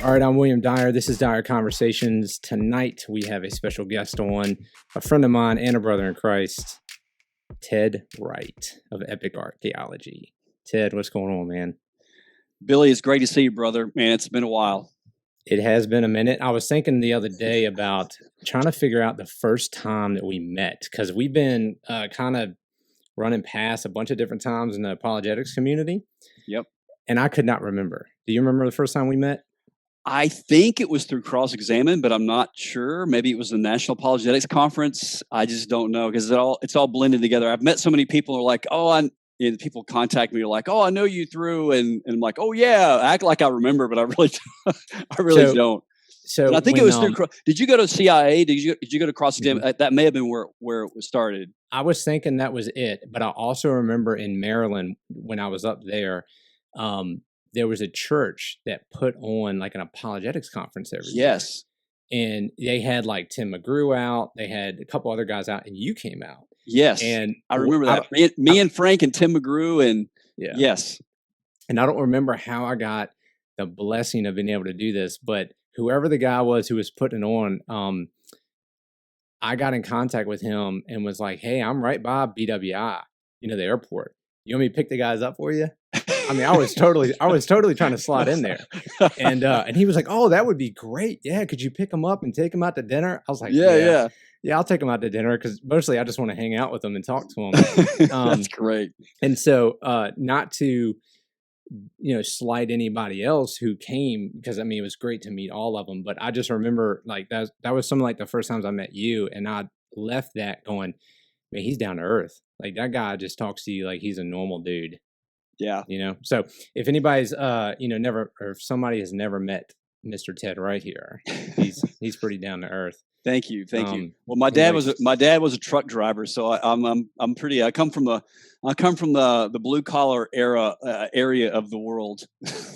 All right, I'm William Dyer. This is Dyer Conversations. Tonight we have a special guest on, a friend of mine and a brother in Christ, Ted Wright of Epic Archaeology. Ted, what's going on, man? Billy, it's great to see you, brother. Man, it's been a while. It has been a minute. I was thinking the other day about trying to figure out the first time that we met, because we've been kind of running past a bunch of different times in the apologetics community. Yep. And I could not remember. Do you remember the first time we met? I think it was through Cross-Examine, but I'm not sure. Maybe it was the National Apologetics Conference. I just don't know, because it's all blended together. I've met so many people who are like, people contact me, like, oh, I know you through, and I'm like, oh yeah, I act like I remember, but I really don't. So and I think it was through. Did you go to CIA? Did you go to Cross-Examine? Mm-hmm. That may have been where it was started. I was thinking that was it, but I also remember in Maryland when I was up there. There was a church that put on like an apologetics conference every year. Yes. And they had like Tim McGrew out. They had a couple other guys out, and you came out. Yes. And I remember that. Me and Frank and Tim McGrew and yeah. Yes. And I don't remember how I got the blessing of being able to do this, but whoever the guy was who was putting it on, I got in contact with him and was like, hey, I'm right by BWI, the airport. You want me to pick the guys up for you? I mean, I was totally trying to slide in there, and he was like, "Oh, that would be great. Yeah, could you pick them up and take them out to dinner?" I was like, "Yeah, I'll take them out to dinner because mostly I just want to hang out with them and talk to them." That's great. And so, not to slight anybody else who came, because I mean it was great to meet all of them, but I just remember like that was something like the first times I met you, and I left that going, man, he's down to earth. Like that guy just talks to you like he's a normal dude. Yeah. So if anybody's, never, or if somebody has never met Mr. Ted Wright here, he's pretty down to earth. Thank you. Well, my dad was a truck driver, so I'm pretty. I come from the blue collar area of the world.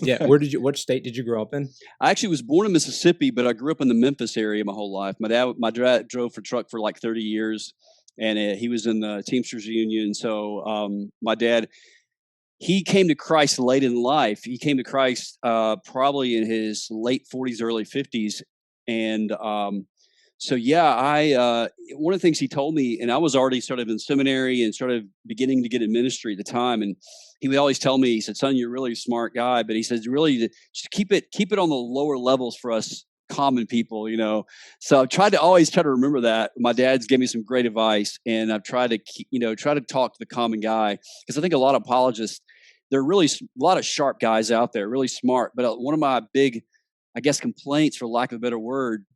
Yeah. What state did you grow up in? I actually was born in Mississippi, but I grew up in the Memphis area my whole life. My dad drove for truck for like 30 years, and he was in the Teamsters Union. So my dad. He came to Christ late in life. He came to Christ probably in his late 40s, early 50s. And one of the things he told me, and I was already sort of in seminary and sort of beginning to get in ministry at the time. And he would always tell me, he said, son, you're really a smart guy. But he says, really, just keep it on the lower levels for us common people, So I've tried to remember that. My dad's gave me some great advice, and I've tried to talk to the common guy, because I think a lot of apologists, there are really a lot of sharp guys out there, really smart. But one of my big, I guess, complaints, for lack of a better word,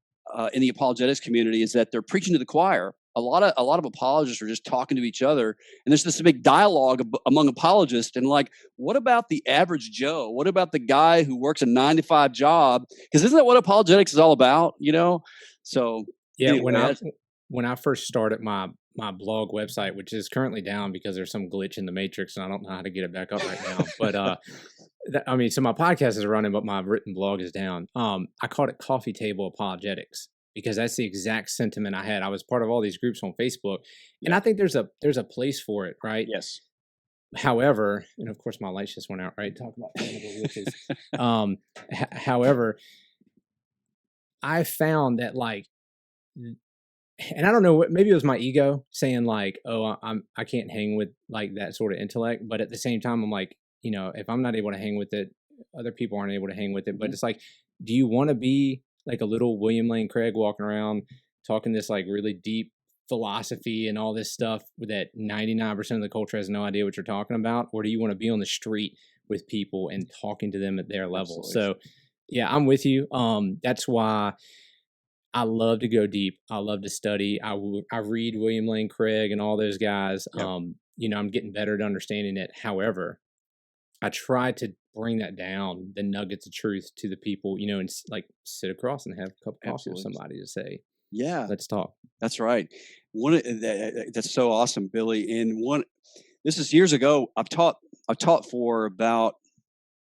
in the apologetics community is that they're preaching to the choir. A lot of apologists are just talking to each other, and there's this big dialogue among apologists. And like, what about the average Joe? What about the guy who works a 9-to-5 job? Because isn't that what apologetics is all about? So yeah. Anyway, when I first started my blog website, which is currently down because there's some glitch in the matrix, and I don't know how to get it back up right now. But so my podcast is running, but my written blog is down. I called it Coffee Table Apologetics, because that's the exact sentiment I had. I was part of all these groups on Facebook, and I think there's a place for it, right? Yes. However, and of course my lights just went out, right? Talk about animal witches. However, I found that and I don't know what, maybe it was my ego saying like, oh, I can't hang with like that sort of intellect. But at the same time, I'm like, if I'm not able to hang with it, other people aren't able to hang with it. But it's like, do you want to be like a little William Lane Craig walking around talking this like really deep philosophy and all this stuff that 99% of the culture has no idea what you're talking about? Or do you want to be on the street with people and talking to them at their level? So yeah, I'm with you. That's why I love to go deep. I love to study. I read William Lane Craig and all those guys. Yep. I'm getting better at understanding it. However, I try to bring that down, the nuggets of truth, to the people, and like sit across and have a cup of coffee with somebody to say, yeah, let's talk. That's right. That's so awesome, Billy. And this is years ago. I've taught for about,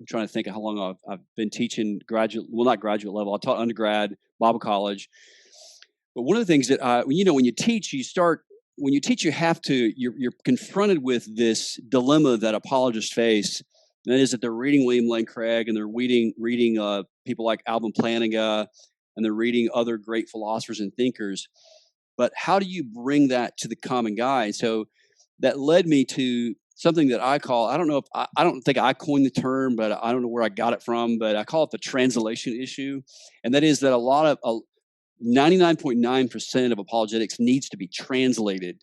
I'm trying to think of how long I've been teaching not graduate level. I taught undergrad, Bible college. But one of the things that when you teach, you're confronted with this dilemma that apologists face. and that is that they're reading William Lane Craig, and they're reading people like Alvin Plantinga, and they're reading other great philosophers and thinkers. But how do you bring that to the common guy? And so that led me to something that I call, I don't know if I don't think I coined the term, but I don't know where I got it from, but I call it the translation issue. And that is that 99.9% of apologetics needs to be translated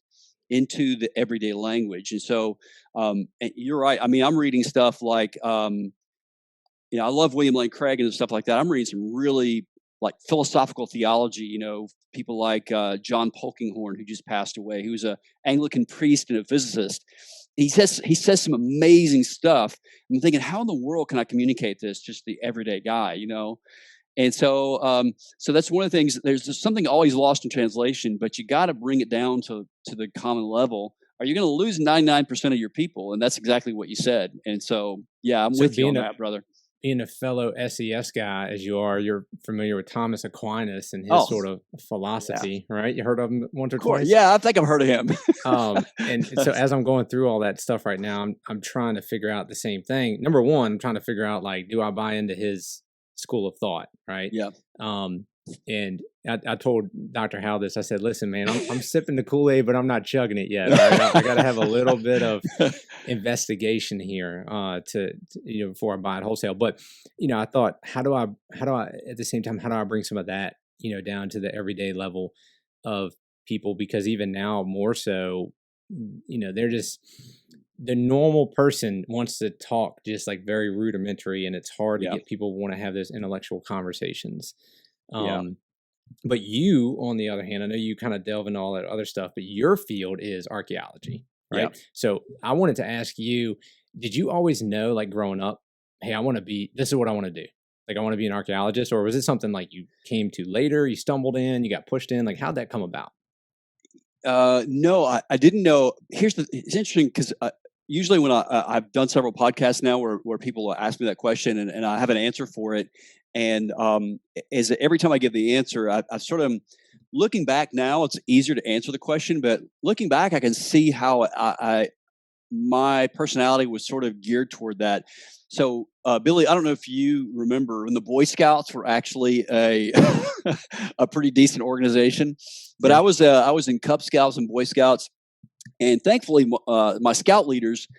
into the everyday language. And so and you're right. I mean, I'm reading stuff like, I love William Lane Craig and stuff like that. I'm reading some really like philosophical theology, people like John Polkinghorne, who just passed away, who's an Anglican priest and a physicist. He says some amazing stuff. I'm thinking, how in the world can I communicate this just the everyday guy, And so so that's one of the things. There's just something always lost in translation, but you got to bring it down to the common level. Are you going to lose 99% of your people? And that's exactly what you said. And so, yeah, I'm with you on that, brother. Being a fellow SES guy as you are, you're familiar with Thomas Aquinas and his sort of philosophy, right? You heard of him once or twice? Yeah, I think I've heard of him. And so as I'm going through all that stuff right now, I'm trying to figure out the same thing. Number one, I'm trying to figure out, like, do I buy into his school of thought, right? Yeah. And I told Dr. Howe this. I said, listen, man, I'm sipping the Kool-Aid, but I'm not chugging it yet. Right? I got to have a little bit of investigation here to before I buy it wholesale. But I thought, how do I at the same time, how do I bring some of that down to the everyday level of people? Because even now, more so, they're just, the normal person wants to talk just like very rudimentary, and it's hard to get people who want to have those intellectual conversations. But you, on the other hand, I know you kind of delve into all that other stuff, but your field is archaeology, right? Yep. So I wanted to ask you, did you always know, like growing up, hey, this is what I want to do? Like, I want to be an archaeologist? Or was it something like you came to later, you stumbled in, you got pushed in? Like, how'd that come about? No, I didn't know. It's interesting because usually when I've done several podcasts now where people ask me that question and I have an answer for it. And every time I give the answer, I sort of, looking back now, it's easier to answer the question. But looking back, I can see how my personality was sort of geared toward that. So, Billy, I don't know if you remember when the Boy Scouts were actually a pretty decent organization, but I was in Cub Scouts and Boy Scouts, and thankfully, my scout leaders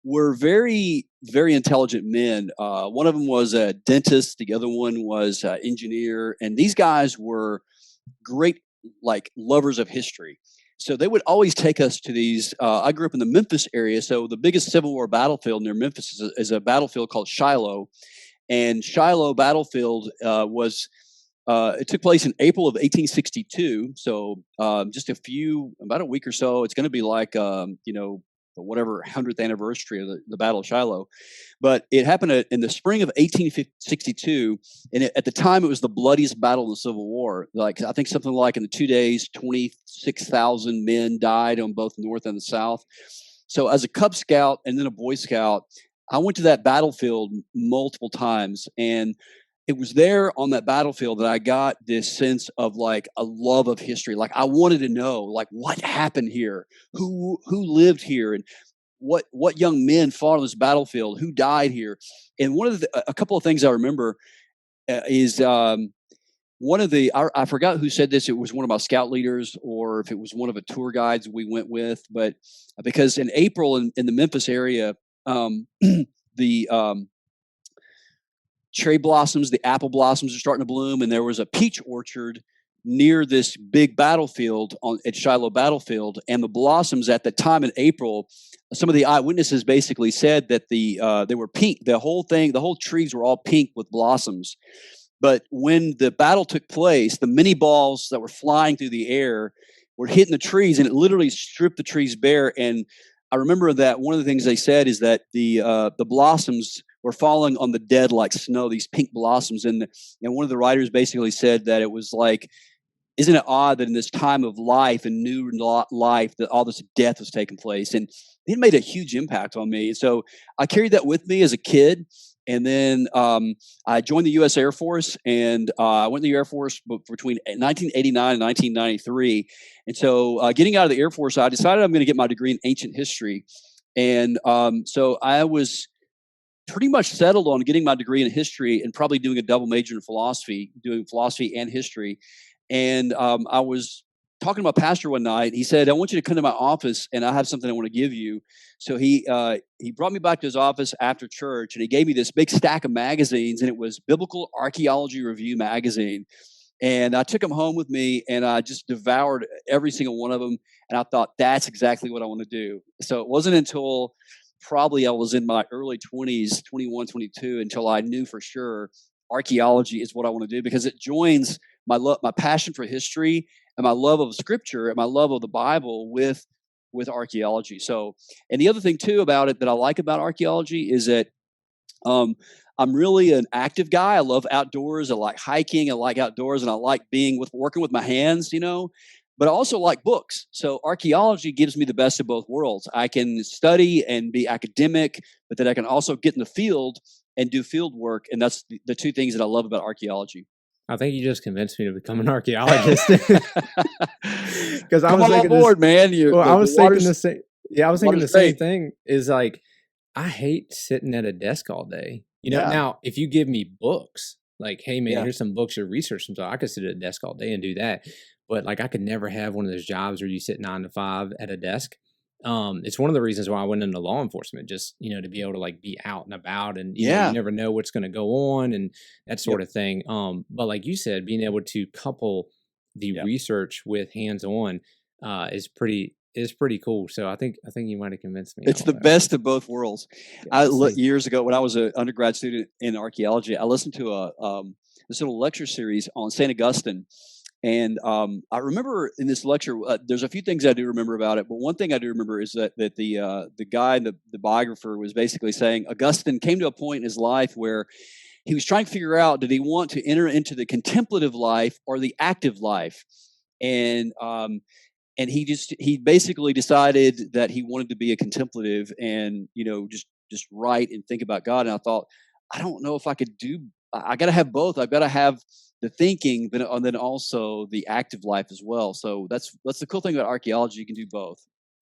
were very, very intelligent men. One of them was a dentist. The other one was an engineer. And these guys were great, like, lovers of history. So they would always take us to these. I grew up in the Memphis area. So the biggest Civil War battlefield near Memphis is a battlefield called Shiloh. And Shiloh battlefield it took place in April of 1862. So just about a week or so. It's going to be like, whatever 100th anniversary of the Battle of Shiloh. But it happened in the spring of 1862, and at the time it was the bloodiest battle in the Civil War. Like, I think something like in the 2 days, 26,000 men died on both the North and the South. So as a Cub Scout and then a Boy Scout, I went to that battlefield multiple times, and it was there on that battlefield that I got this sense of, like, a love of history. Like, I wanted to know, like, what happened here, who lived here, and what young men fought on this battlefield, who died here. And a couple of things I remember is one of I forgot who said this. It was one of my scout leaders, or if it was one of the tour guides we went with. But because in April in the Memphis area, the cherry blossoms, the apple blossoms are starting to bloom, and there was a peach orchard near this big battlefield at Shiloh battlefield. And the blossoms at the time in April, some of the eyewitnesses basically said that they were pink. The whole trees were all pink with blossoms. But when the battle took place, the mini balls that were flying through the air were hitting the trees, and it literally stripped the trees bare. And I remember that one of the things they said is that the blossoms were falling on the dead like snow, these pink blossoms. And one of the writers basically said that it was like, isn't it odd that in this time of life and new life that all this death was taking place? And it made a huge impact on me. So I carried that with me as a kid. And then I joined the U.S. Air Force, and I went to the Air Force between 1989 and 1993. And so getting out of the Air Force, I decided I'm going to get my degree in ancient history. And so I was pretty much settled on getting my degree in history and probably doing a double major in philosophy, doing philosophy and history. And I was talking to my pastor one night. He said, "I want you to come to my office, and I have something I want to give you." So he brought me back to his office after church, and he gave me this big stack of magazines, and it was Biblical Archaeology Review magazine. And I took them home with me, and I just devoured every single one of them. And I thought, that's exactly what I want to do. So it wasn't until probably I was in my early 20s, 21, 22, until I knew for sure archaeology is what I want to do, because it joins my passion for history and my love of scripture and my love of the Bible with archaeology. So, and the other thing too about it that I like about archaeology is that I'm really an active guy. I love outdoors. I like hiking. I like outdoors, and I like working with my hands, but I also like books. So archaeology gives me the best of both worlds. I can study and be academic, but then I can also get in the field and do field work. And that's the two things that I love about archaeology. I think you just convinced me to become an archaeologist. Because I was thinking, board, man. I was thinking the same. Yeah, I was thinking the same thing. Is like, I hate sitting at a desk all day. Now if you give me books, like, hey man, here's some books or research, so I could sit at a desk all day and do that. But like, I could never have one of those jobs where you sit 9 to 5 at a desk. It's one of the reasons why I went into law enforcement, just, to be able to like be out and about, and you never know what's going to go on and that sort of thing. But like you said, being able to couple the research with hands-on is pretty cool. So I think you might have convinced me. It's the best of both worlds. Years ago, when I was an undergrad student in archaeology, I listened to this little lecture series on St. Augustine. And I remember in this lecture, there's a few things I do remember about it, but one thing I do remember is that the guy, the biographer, was basically saying Augustine came to a point in his life where he was trying to figure out, did he want to enter into the contemplative life or the active life? And he basically decided that he wanted to be a contemplative and just write and think about God. And I thought, I don't know if I could do. I got to have both. I've got to have the thinking, and then also the active life as well. So that's the cool thing about archaeology. You can do both.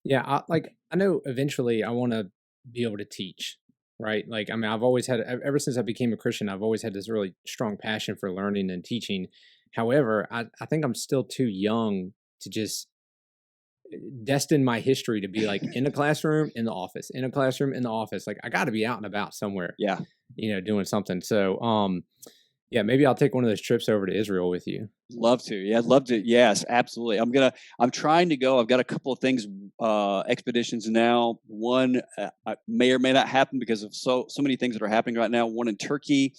Yeah, I know eventually I want to be able to teach, right? Like, I mean, I've always had, ever since I became a Christian, I've always had this really strong passion for learning and teaching. However, I think I'm still too young to just destine my history to be like in a classroom, in the office, in a classroom, in the office. Like, I got to be out and about somewhere. Yeah. Doing something. So, yeah, maybe I'll take one of those trips over to Israel with you. Love to. Yeah, I'd love to. Yes, absolutely. I'm trying to go. I've got a couple of things, expeditions now. One may or may not happen because of so many things that are happening right now. One in Turkey,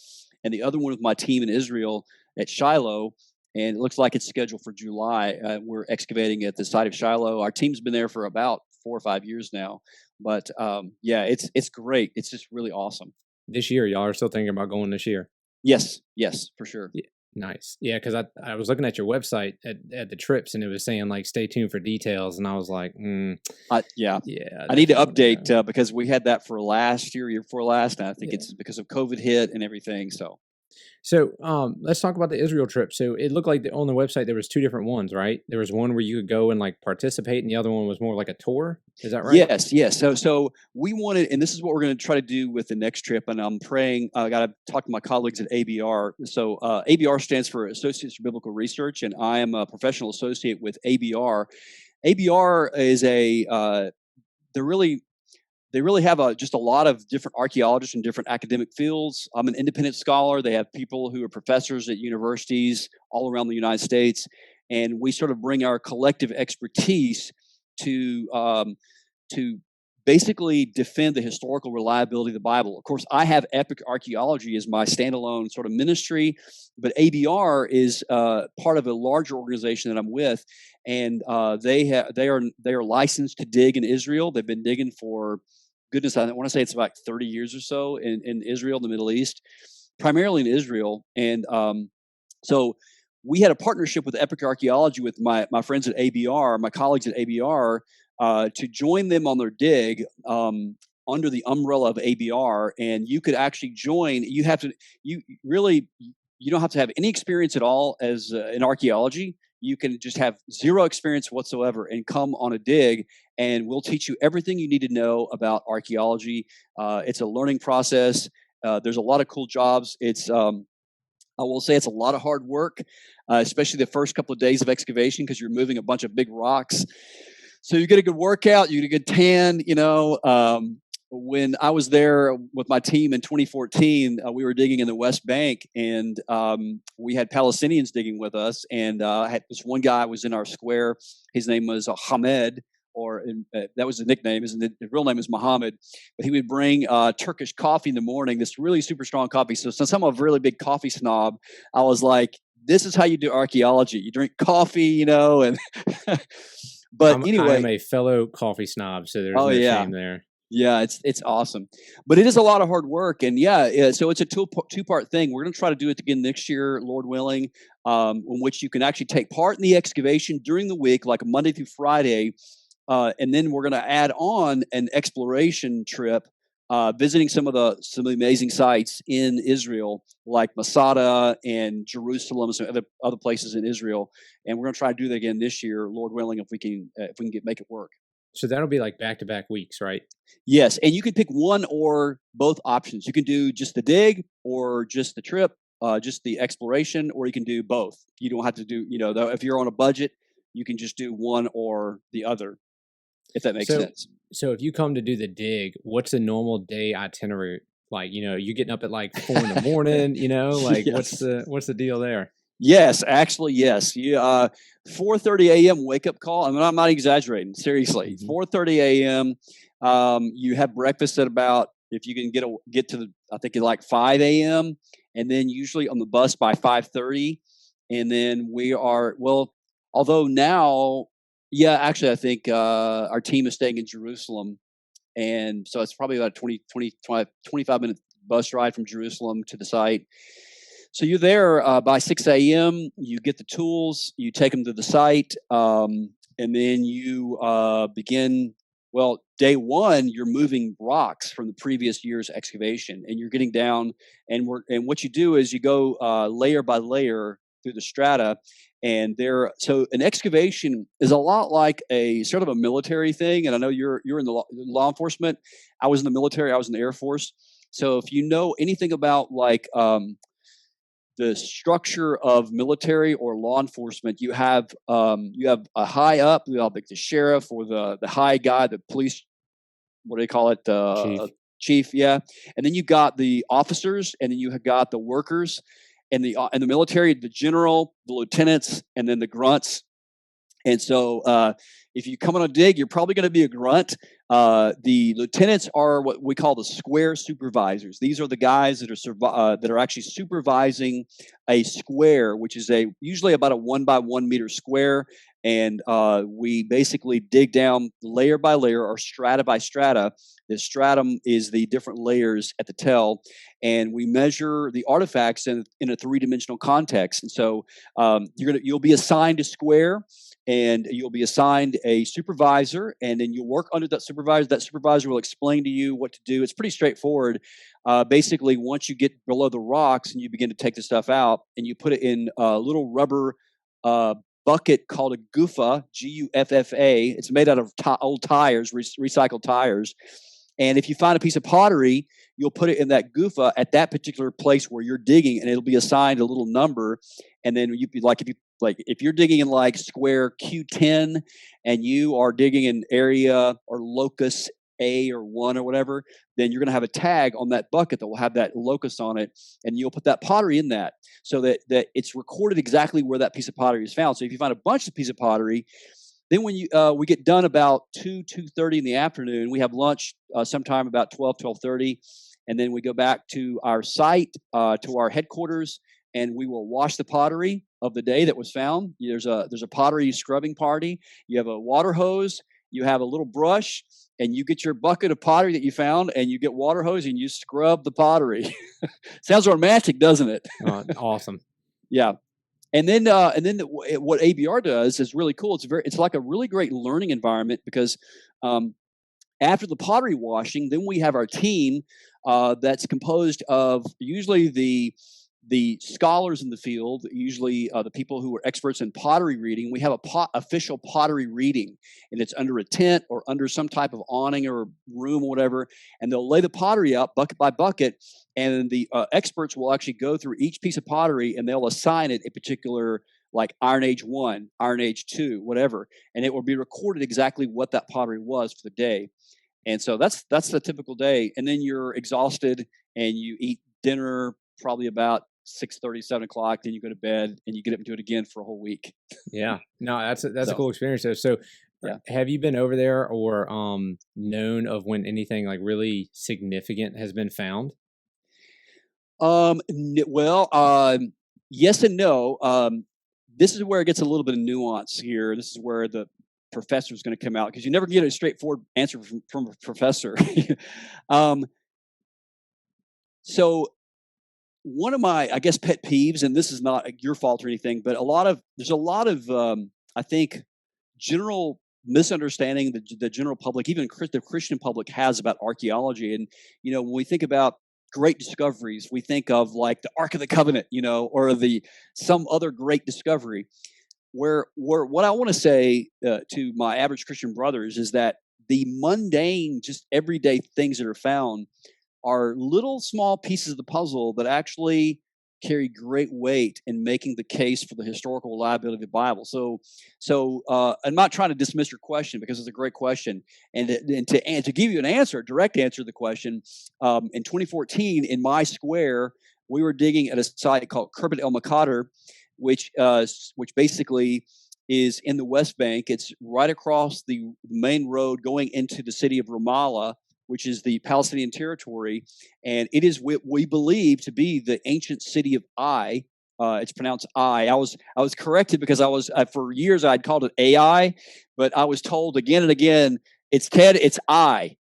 and the other one with my team in Israel at Shiloh. And it looks like it's scheduled for July. We're excavating at the site of Shiloh. Our team's been there for about 4 or 5 years now. But it's great. It's just really awesome. This year, y'all are still thinking about going this year? Yes, for sure. Yeah, nice. Yeah, because I was looking at your website at the trips, and it was saying like stay tuned for details, and I was like, I need to update because we had that for last year before last, and I think it's because of COVID hit and everything. So let's talk about the Israel trip. So it looked like on the website there was 2 different ones, right? There was one where you could go and like participate, and the other one was more like a tour. Is that right? Yes. So we wanted, and this is what we're going to try to do with the next trip. And I'm praying. I got to talk to my colleagues at ABR. So ABR stands for Associates for Biblical Research, and I am a professional associate with ABR. ABR is they really have just a lot of different archaeologists in different academic fields. I'm an independent scholar. They have people who are professors at universities all around the United States, and we sort of bring our collective expertise to basically defend the historical reliability of the Bible. Of course, I have Epic Archaeology as my standalone sort of ministry, but ABR is part of a larger organization that I'm with, and they are licensed to dig in Israel. They've been digging for, goodness, I want to say it's about 30 years or so in Israel, the Middle East, primarily in Israel. And so we had a partnership with Epic Archaeology with my friends at ABR, my colleagues at ABR, to join them on their dig under the umbrella of ABR. And you could actually join. You don't have to have any experience at all as in archaeology. you can just have zero experience whatsoever and come on a dig, and we'll teach you everything you need to know about archaeology. It's a learning process. There's a lot of cool jobs. I will say it's a lot of hard work, especially the first couple of days of excavation, because you're moving a bunch of big rocks. So you get a good workout, you get a good tan. When I was there with my team in 2014, we were digging in the West Bank, and we had Palestinians digging with us. And I had this one guy was in our square. His name was Hamed, that was the nickname. His real name is Muhammad. But he would bring Turkish coffee in the morning, this really super strong coffee. So since I'm a really big coffee snob, I was like, this is how you do archaeology. You drink coffee, and but anyway. I'm a fellow coffee snob, so there's no shame there. Yeah, it's awesome, but it is a lot of hard work, and so it's a two-part thing. We're going to try to do it again next year, Lord willing, in which you can actually take part in the excavation during the week, like Monday through Friday, and then we're going to add on an exploration trip, visiting some of the amazing sites in Israel, like Masada and Jerusalem, and some other places in Israel, and we're going to try to do that again this year, Lord willing, if we can make it work. So that'll be like back-to-back weeks, right? Yes, and you can pick one or both options. You can do just the dig, or just the trip, just the exploration, or you can do both. You don't have to do, though, if you're on a budget, you can just do one or the other, if that makes sense. So if you come to do the dig, what's a normal day itinerary like? You getting up at like 4 in the morning, like yes. What's the deal there? Yes, actually, yes. 4:30 a.m. wake up call. I mean, I'm not exaggerating. Seriously, 4:30 a.m. You have breakfast at about, if you can get to I think it's like 5 a.m. and then usually on the bus by 5:30, and then we are although now, actually, I think our team is staying in Jerusalem, and so it's probably about a 25-minute bus ride from Jerusalem to the site. So you're there by 6 a.m. You get the tools, you take them to the site, and then you begin. Well, day one, you're moving rocks from the previous year's excavation, and you're getting down. And what you do is you go layer by layer through the strata, and so an excavation is a lot like a sort of a military thing. And I know you're in the law enforcement. I was in the military. I was in the Air Force. So if you know anything about like the structure of military or law enforcement, you have a high up, like the sheriff or the high guy, the police, what do they call it? Chief, yeah. And then you got the officers, and then you have got the workers, and the military, the general, the lieutenants, and then the grunts. And so if you come on a dig, you're probably going to be a grunt. The lieutenants are what we call the square supervisors. These are the guys that are actually supervising a square, which is usually about a 1 by 1 meter square. And we basically dig down layer by layer, or strata by strata. The stratum is the different layers at the tell, and we measure the artifacts in a three-dimensional context. And so you'll be assigned a square, and you'll be assigned a supervisor, and then you'll work under that supervisor. That supervisor will explain to you what to do. It's pretty straightforward. Basically, once you get below the rocks and you begin to take the stuff out, and you put it in a little rubber bucket called a Guffa, Guffa. It's made out of old tires, recycled tires. And if you find a piece of pottery, you'll put it in that Guffa at that particular place where you're digging, and it'll be assigned a little number. And then if you're digging in like square Q10, and you are digging in area or locus A or 1 or whatever, then you're going to have a tag on that bucket that will have that locus on it, and you'll put that pottery in that, so that it's recorded exactly where that piece of pottery is found. So if you find a bunch of pieces of pottery, then when we get done about 2:30 in the afternoon, we have lunch sometime about 12:30, and then we go back to our site, to our headquarters, and we will wash the pottery of the day that was found. There's a pottery scrubbing party. You have a water hose, you have a little brush, and you get your bucket of pottery that you found, and you get water hose, and you scrub the pottery. Sounds romantic, doesn't it? Awesome. Yeah. And then what ABR does is really cool. It's like a really great learning environment, because after the pottery washing, then we have our team that's composed of usually the the scholars in the field, usually the people who are experts in pottery reading, we have a official pottery reading, and it's under a tent or under some type of awning or room or whatever, and they'll lay the pottery out bucket by bucket, and the experts will actually go through each piece of pottery, and they'll assign it a particular, like Iron Age 1, Iron Age 2, whatever, and it will be recorded exactly what that pottery was for the day. And so that's the typical day, and then you're exhausted, and you eat dinner probably about 6:30, 7 o'clock. Then you go to bed, and you get up and do it again for a whole week. Yeah, no, that's a cool experience. So, Yeah. have you been over there or known of when anything like really significant has been found? Yes and no. This is where it gets a little bit of nuance here. This is where the professor is going to come out, because you never get a straightforward answer from a professor. So one of my, I guess, pet peeves, and this is not your fault or anything, but there's a lot of, I think, general misunderstanding the general public, even the Christian public, has about archaeology. And when we think about great discoveries, we think of like the Ark of the Covenant, or some other great discovery. Where what I want to say to my average Christian brothers is that the mundane, just everyday things that are found are little small pieces of the puzzle that actually carry great weight in making the case for the historical reliability of the Bible. So I'm not trying to dismiss your question, because it's a great question, and to give you an answer, a direct answer to the question, in 2014 in my square, we were digging at a site called Khirbet El Maqater, which basically is in the West Bank. It's right across the main road going into the city of Ramallah, which is the Palestinian territory, and it is what we believe to be the ancient city of Ai. It's pronounced I. I was corrected, because for years I'd called it AI, but I was told again and again, it's Ted, it's I.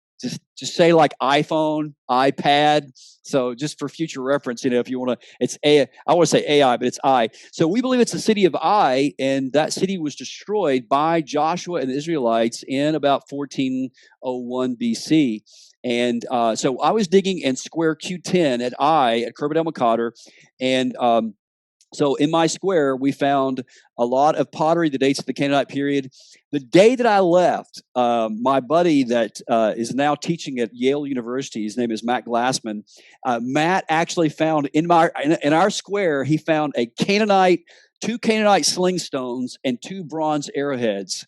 Just say like iPhone, iPad. So just for future reference, if you want to, it's I want to say AI, but it's I. So we believe it's the city of Ai, and that city was destroyed by Joshua and the Israelites in about 1401 BC. And so I was digging in square Q10 at Ai at Khirbet El Maqater, and so in my square, we found a lot of pottery that dates to the Canaanite period. The day that I left, my buddy that is now teaching at Yale University, his name is Matt Glassman. Matt actually found in our square, he found two Canaanite sling stones and 2 bronze arrowheads.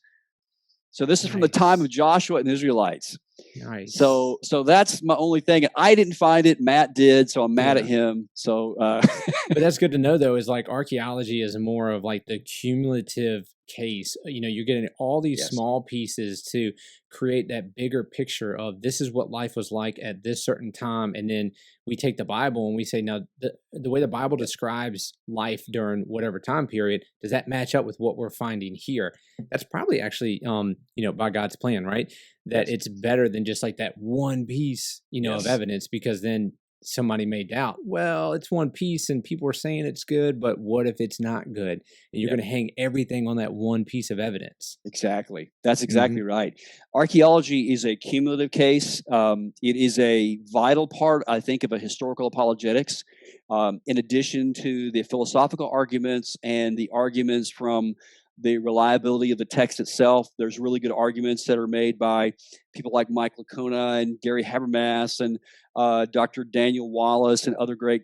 So this is from the time of Joshua and the Israelites. Nice. So that's my only thing. I didn't find it. Matt did, so I'm mad at him. So, but that's good to know, though. Is like archaeology is more of like the cumulative case. You're getting all these small pieces to create that bigger picture of this is what life was like at this certain time, and then we take the Bible and we say, now the way the Bible describes life during whatever time period, does that match up with what we're finding here? That's probably actually, by God's plan, right? That it's better than just like that one piece, of evidence, because then somebody may doubt, well, it's one piece and people are saying it's good, but what if it's not good? And you're going to hang everything on that one piece of evidence. Exactly. That's exactly right. Archaeology is a cumulative case. It is a vital part, I think, of a historical apologetics. In addition to the philosophical arguments and the arguments from the reliability of the text itself, there's really good arguments that are made by people like Mike Licona and Gary Habermas and Dr. Daniel Wallace and other great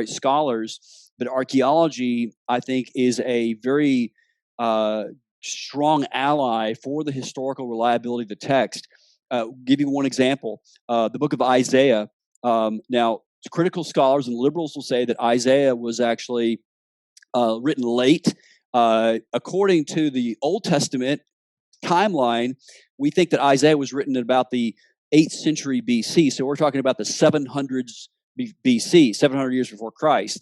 scholars. But archaeology, I think, is a very strong ally for the historical reliability of the text. Give you one example: the book of Isaiah. Now, critical scholars and liberals will say that Isaiah was actually written late. According to the Old Testament timeline, we think that Isaiah was written at about the 8th century BC. So we're talking about the 700s BC, 700 years before Christ.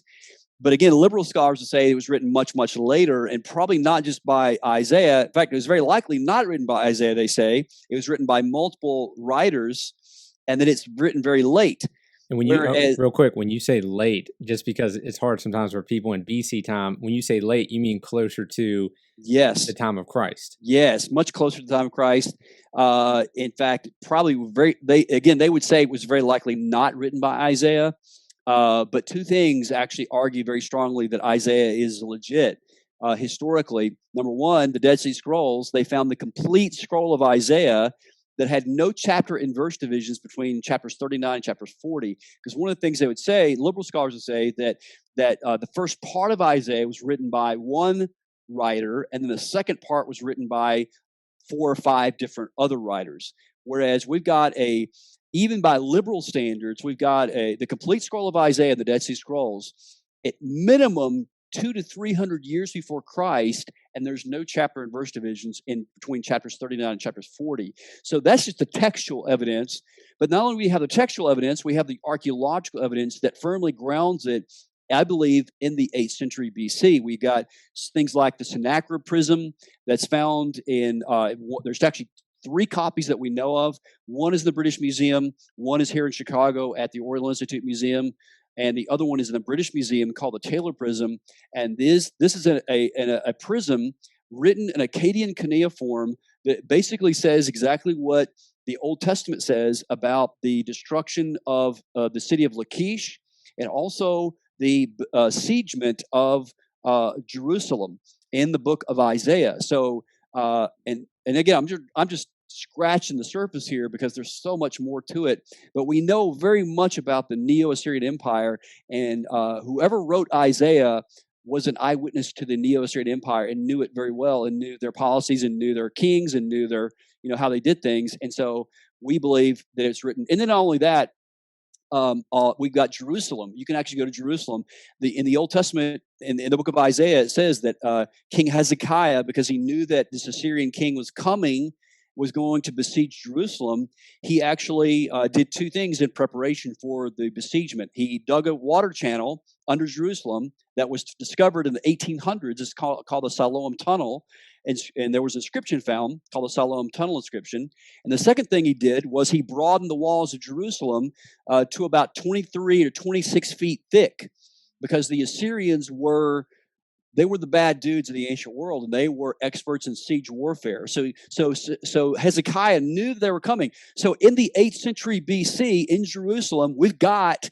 But again, liberal scholars would say it was written much, much later, and probably not just by Isaiah. In fact, it was very likely not written by Isaiah, they say. It was written by multiple writers, and then it's written very late. And when real quick, when you say late, just because it's hard sometimes for people in BC time, when you say late, you mean closer to the time of Christ. Yes, much closer to the time of Christ. In fact, probably they would say it was very likely not written by Isaiah. But two things actually argue very strongly that Isaiah is legit. Historically, number one, the Dead Sea Scrolls, they found the complete scroll of Isaiah that had no chapter and verse divisions between chapters 39 and chapters 40. Because one of the things they would say, liberal scholars would say, that the first part of Isaiah was written by one writer, and then the second part was written by 4 or 5 different other writers. Whereas we've got even by liberal standards, we've got the complete scroll of Isaiah, the Dead Sea Scrolls, at minimum 200 to 300 years before Christ, and there's no chapter and verse divisions in between chapters 39 and chapters 40. So that's just the textual evidence. But not only do we have the textual evidence, we have the archaeological evidence that firmly grounds it, I believe, in the 8th century BC. We got things like the Sennacherib prism that's found in, there's actually 3 copies that we know of. One is in the British Museum, one is here in Chicago at the Oriental Institute Museum, and the other one is in the British Museum called the Taylor Prism. And this is a prism written in Akkadian cuneiform that basically says exactly what the Old Testament says about the destruction of the city of Lachish, and also the siegement of Jerusalem in the book of Isaiah. So, and again, I'm just scratching the surface here because there's so much more to it. But we know very much about the Neo-Assyrian Empire, and whoever wrote Isaiah was an eyewitness to the Neo-Assyrian Empire and knew it very well, and knew their policies, and knew their kings, and knew their how they did things. And so we believe that it's written. And then not only that, we've got Jerusalem. You can actually go to Jerusalem. In the Old Testament, in the book of Isaiah, it says that King Hezekiah, because he knew that this Assyrian king was going to besiege Jerusalem, he actually did 2 things in preparation for the besiegement. He dug a water channel under Jerusalem that was discovered in the 1800s. It's called the Siloam Tunnel. And there was an inscription found called the Siloam Tunnel inscription. And the second thing he did was he broadened the walls of Jerusalem to about 23 to 26 feet thick, because the Assyrians were the bad dudes of the ancient world, and they were experts in siege warfare. So Hezekiah knew that they were coming. So in the 8th century BC in Jerusalem, we've got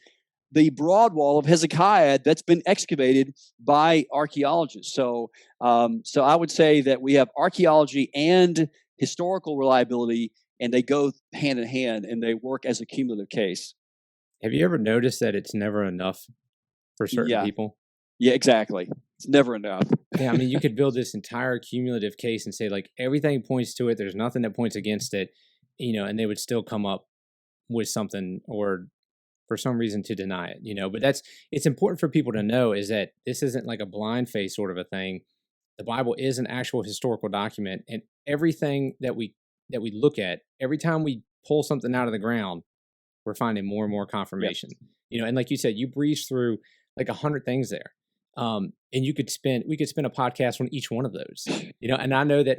the broad wall of Hezekiah that's been excavated by archaeologists. So I would say that we have archaeology and historical reliability, and they go hand in hand, and they work as a cumulative case. Have you ever noticed that it's never enough for certain people? Yeah, exactly. It's never enough. Yeah, I mean, you could build this entire cumulative case and say, like, everything points to it. There's nothing that points against it, and they would still come up with something, or for some reason, to deny it, But it's important for people to know is that this isn't like a blind faith sort of a thing. The Bible is an actual historical document, and everything that we look at, every time we pull something out of the ground, we're finding more and more confirmation. Yep. And like you said, you breeze through like 100 things there. And we could spend a podcast on each one of those, and I know that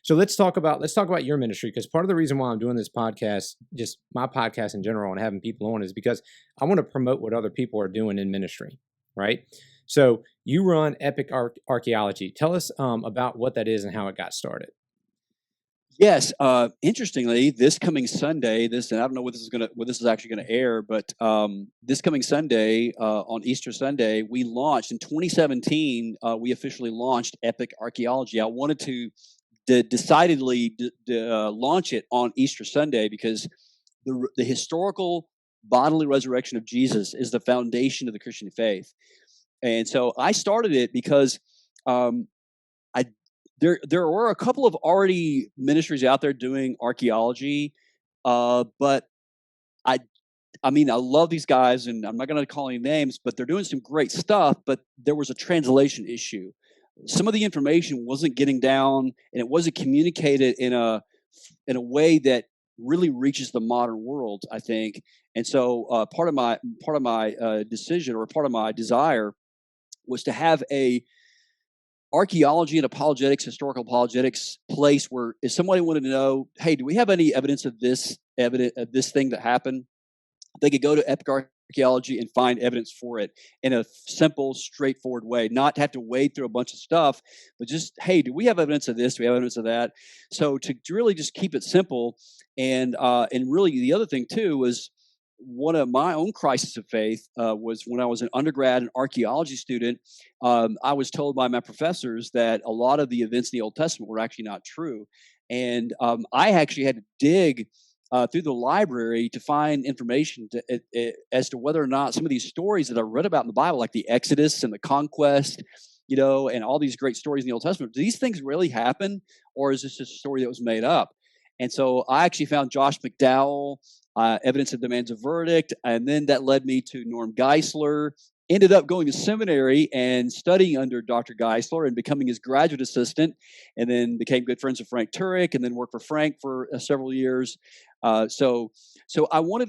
so let's talk about your ministry, because part of the reason why I'm doing this podcast, just my podcast in general, and having people on, is because I want to promote what other people are doing in ministry. Right. So you run Epic Archaeology. Tell us about what that is and how it got started. Yes. Interestingly, this coming Sunday, and I don't know what this is actually going to air, but this coming Sunday, on Easter Sunday, we launched in 2017. We officially launched Epic Archaeology. I wanted to decidedly launch it on Easter Sunday because the historical bodily resurrection of Jesus is the foundation of the Christian faith, and so I started it because There were a couple of already ministries out there doing archaeology, but I love these guys, and I'm not going to call any names, but they're doing some great stuff. But there was a translation issue. Some of the information wasn't getting down, and it wasn't communicated in a way that really reaches the modern world, I think. And so part of my decision, or part of my desire, was to have a archaeology and apologetics, historical apologetics place where if somebody wanted to know, hey, do we have any evidence of this thing that happened, they could go to Epic Archaeology and find evidence for it in a simple, straightforward way, not have to wade through a bunch of stuff, but just, hey, do we have evidence of this? Do we have evidence of that? So to really just keep it simple, and really the other thing too was one of my own crisis of faith was when I was an undergrad and archaeology student. I was told by my professors that a lot of the events in the Old Testament were actually not true. And I actually had to dig through the library to find information as to whether or not some of these stories that I read about in the Bible, like the Exodus and the conquest, and all these great stories in the Old Testament, do these things really happen, or is this just a story that was made up? And so I actually found Josh McDowell, Evidence that Demands a Verdict, and then that led me to Norm Geisler. Ended up going to seminary and studying under Dr. Geisler and becoming his graduate assistant, and then became good friends with Frank Turek, and then worked for Frank for several years. So I wanted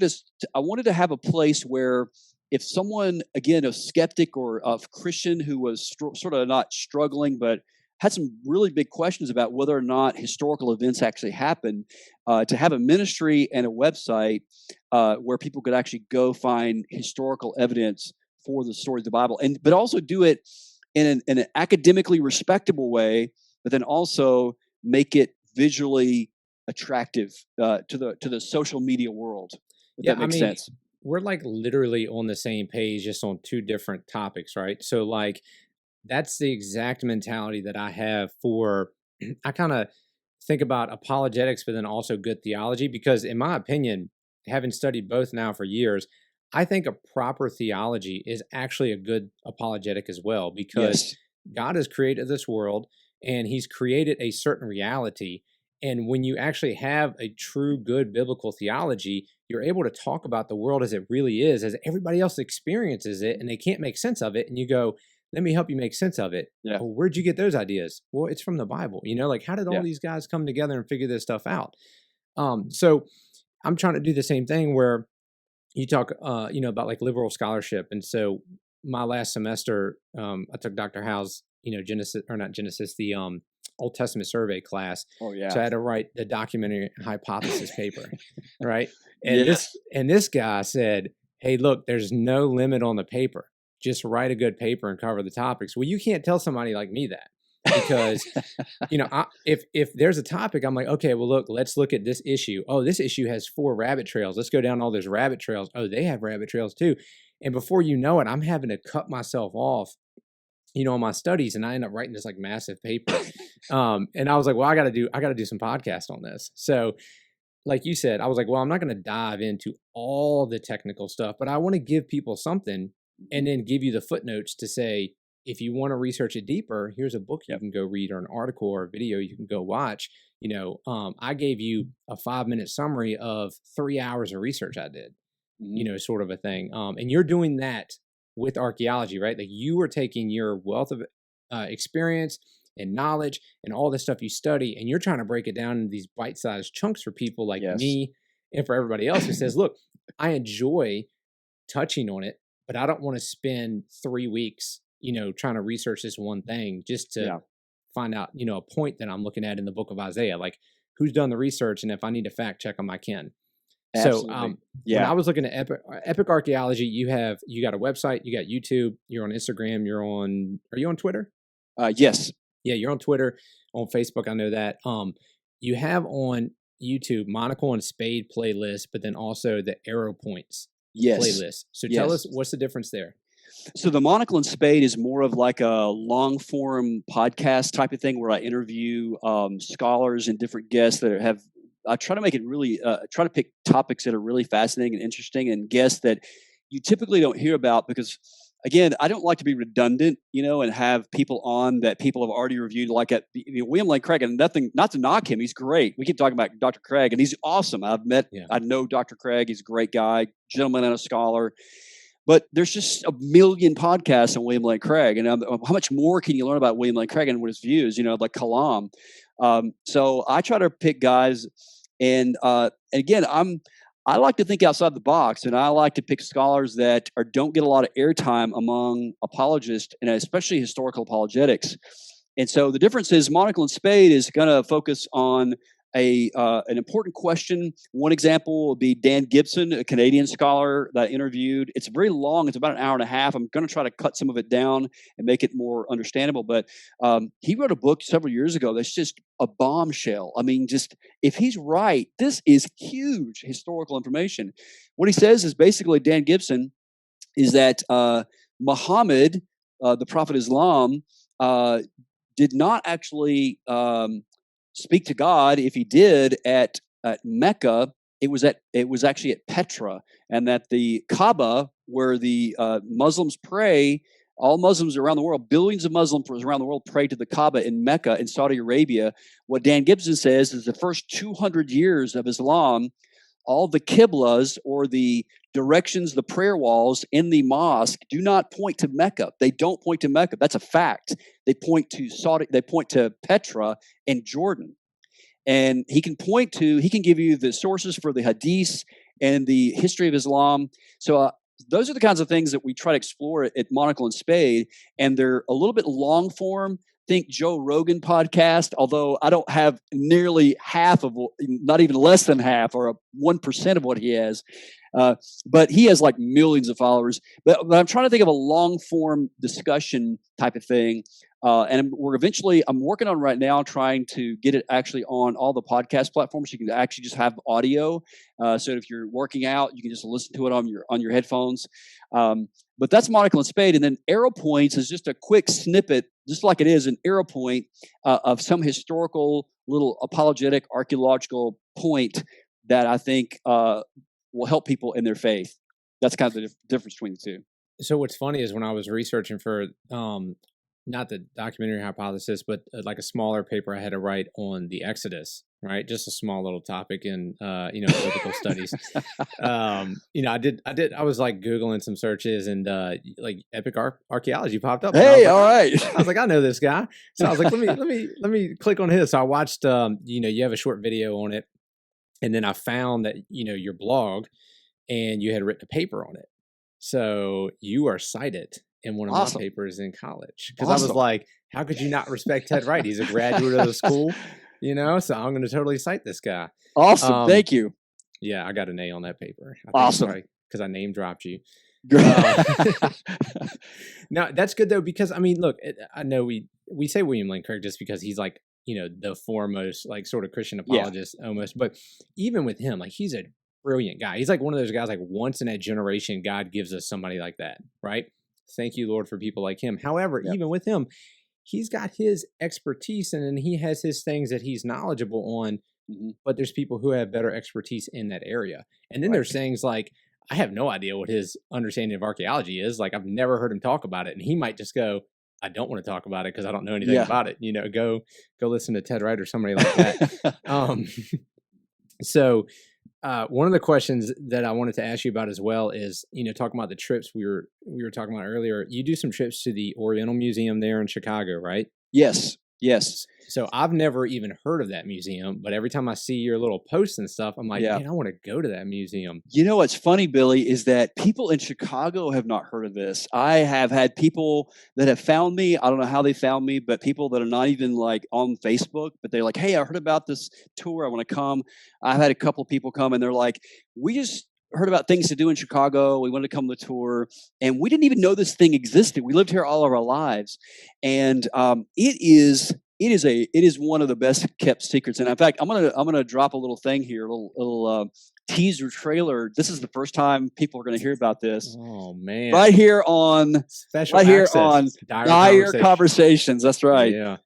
to have a place where, if someone, again, a skeptic or a Christian who was sort of not struggling, but had some really big questions about whether or not historical events actually happen, to have a ministry and a website where people could actually go find historical evidence for the story of the Bible, but also do it in an academically respectable way, but then also make it visually attractive to the social media world. If that makes sense. We're like literally on the same page, just on two different topics, right? So like, that's the exact mentality that I have for, I kind of think about apologetics, but then also good theology, because in my opinion, having studied both now for years, I think a proper theology is actually a good apologetic as well, because God has created this world and he's created a certain reality. And when you actually have a true good biblical theology, you're able to talk about the world as it really is, as everybody else experiences it, and they can't make sense of it. And you go, let me help you make sense of it. Yeah. Well, where'd you get those ideas? Well, it's from the Bible. Like, how did all these guys come together and figure this stuff out? So I'm trying to do the same thing where you talk, about like liberal scholarship. And so my last semester, I took Dr. Howe's, the Old Testament survey class. Oh yeah. So I had to write the documentary hypothesis paper, right? And this guy said, "Hey, look, there's no limit on the paper. Just write a good paper and cover the topics." Well, you can't tell somebody like me that, because, if there's a topic, I'm like, okay, well, look, let's look at this issue. Oh, this issue has 4 rabbit trails. Let's go down all those rabbit trails. Oh, they have rabbit trails too. And before you know it, I'm having to cut myself off, on my studies, and I end up writing this like massive paper. And I was like, well, I got to do some podcast on this. So like you said, I was like, well, I'm not going to dive into all the technical stuff, but I want to give people something, and then give you the footnotes to say, if you want to research it deeper, here's a book you can go read, or an article, or a video you can go watch. I gave you a 5-minute summary of 3 hours of research I did, sort of a thing. And you're doing that with archaeology, right? Like, you are taking your wealth of experience and knowledge and all the stuff you study, and you're trying to break it down into these bite-sized chunks for people like me, and for everybody else who says, look, I enjoy touching on it, but I don't want to spend 3 weeks, trying to research this one thing just to find out, a point that I'm looking at in the book of Isaiah. Like, who's done the research? And if I need to fact check them, I can. Absolutely. So when I was looking at Epic Archaeology, you got a website, you got YouTube, you're on Instagram, are you on Twitter? Yes. Yeah, you're on Twitter, on Facebook. I know that. You have on YouTube Monaco and Spade playlist, but then also the Arrow Points playlist. So tell us, what's the difference there? So the Monaco and Spade is more of like a long form podcast type of thing, where I interview scholars and different guests that I try to make it really, try to pick topics that are really fascinating and interesting, and guests that you typically don't hear about, because, again, I don't like to be redundant, and have people on that people have already reviewed, like at William Lane Craig, and not to knock him. He's great. We keep talking about Dr. Craig, and he's awesome. I know Dr. Craig. He's a great guy, gentleman and a scholar. But there's just a million podcasts on William Lane Craig, and how much more can you learn about William Lane Craig and what his views, like Kalam. So I try to pick guys, and again, I like to think outside the box, and I like to pick scholars that don't get a lot of airtime among apologists, and especially historical apologetics. And so the difference is Monaco and Spade is going to focus on an important question. One example would be Dan Gibson, a Canadian scholar that I interviewed. It's very long. It's about an hour and a half. I'm going to try to cut some of it down and make it more understandable. But he wrote a book several years ago that's just a bombshell. I mean, just if he's right, this is huge historical information. What he says is basically, Dan Gibson, is that Muhammad, the Prophet of Islam, did not actually speak to God. If he did at Mecca, it was actually at Petra, and that the Kaaba, where the Muslims pray, all Muslims around the world, billions of Muslims around the world pray to the Kaaba in Mecca in Saudi Arabia. What Dan Gibson says is the first 200 years of Islam, all the Qiblas, or the directions, the prayer walls in the mosque, do not point to Mecca. They don't point to Mecca. That's a fact. They point to Petra in Jordan. And he can give you the sources for the hadiths and the history of Islam. So those are the kinds of things that we try to explore at Monaco and Spade, and they're a little bit long form. Think Joe Rogan podcast, although I don't have nearly half of, not even less than half, or 1% of what he has. But he has like millions of followers. But I'm trying to think of a long form discussion type of thing. And I'm working on right now trying to get it actually on all the podcast platforms. You can actually just have audio. So if you're working out, you can just listen to it on your headphones. But that's Monaco and Spade. And then Arrow Points is just a quick snippet, just like it is an arrow point of some historical little apologetic archaeological point that I think will help people in their faith. That's kind of the difference between the two. So what's funny is when I was researching for not the documentary hypothesis, but like a smaller paper I had to write on the Exodus, right? Just a small little topic in biblical studies. I was like Googling some searches, and like Epic Archaeology popped up. Hey, all right. I was like, I know this guy. So I was like, let me click on his. So I watched you have a short video on it, and then I found that your blog, and you had written a paper on it. So you are cited in one of my papers in college, because I was like, how could you not respect Ted Wright? He's a graduate of the school, so I'm going to totally cite this guy. Awesome. Thank you. Yeah, I got an A on that paper. Awesome. Because I name dropped you. Now, that's good, though, because, I mean, look, I know we say William Lane Craig just because he's like, the foremost, like, sort of Christian apologist almost. But even with him, like, he's a brilliant guy. He's like one of those guys, like, once in a generation, God gives us somebody like that, right? Thank you, Lord, for people like him. However, even with him, he's got his expertise, and then he has his things that he's knowledgeable on, but there's people who have better expertise in that area. And then there's things like, I have no idea what his understanding of archaeology is. Like, I've never heard him talk about it. And he might just go, I don't want to talk about it because I don't know anything about it. Go listen to Ted Wright or somebody like that. So one of the questions that I wanted to ask you about as well is, talking about the trips we were talking about earlier. You do some trips to the Oriental Museum there in Chicago, right? Yes. So I've never even heard of that museum, but every time I see your little posts and stuff, I'm like, man, I want to go to that museum. What's funny, Billy, is that people in Chicago have not heard of this. I have had people that have found me. I don't know how they found me, but people that are not even like on Facebook, but they're like, hey, I heard about this tour. I want to come. I've had a couple of people come, and they're like, we just heard about things to do in Chicago. We wanted to come to the tour, and we didn't even know this thing existed. We lived here all of our lives, and it is one of the best kept secrets. And in fact, I'm gonna drop a little thing here, a little teaser trailer. This is the first time people are going to hear about this. Oh man! Right here on Dyer Conversations. That's right. Yeah.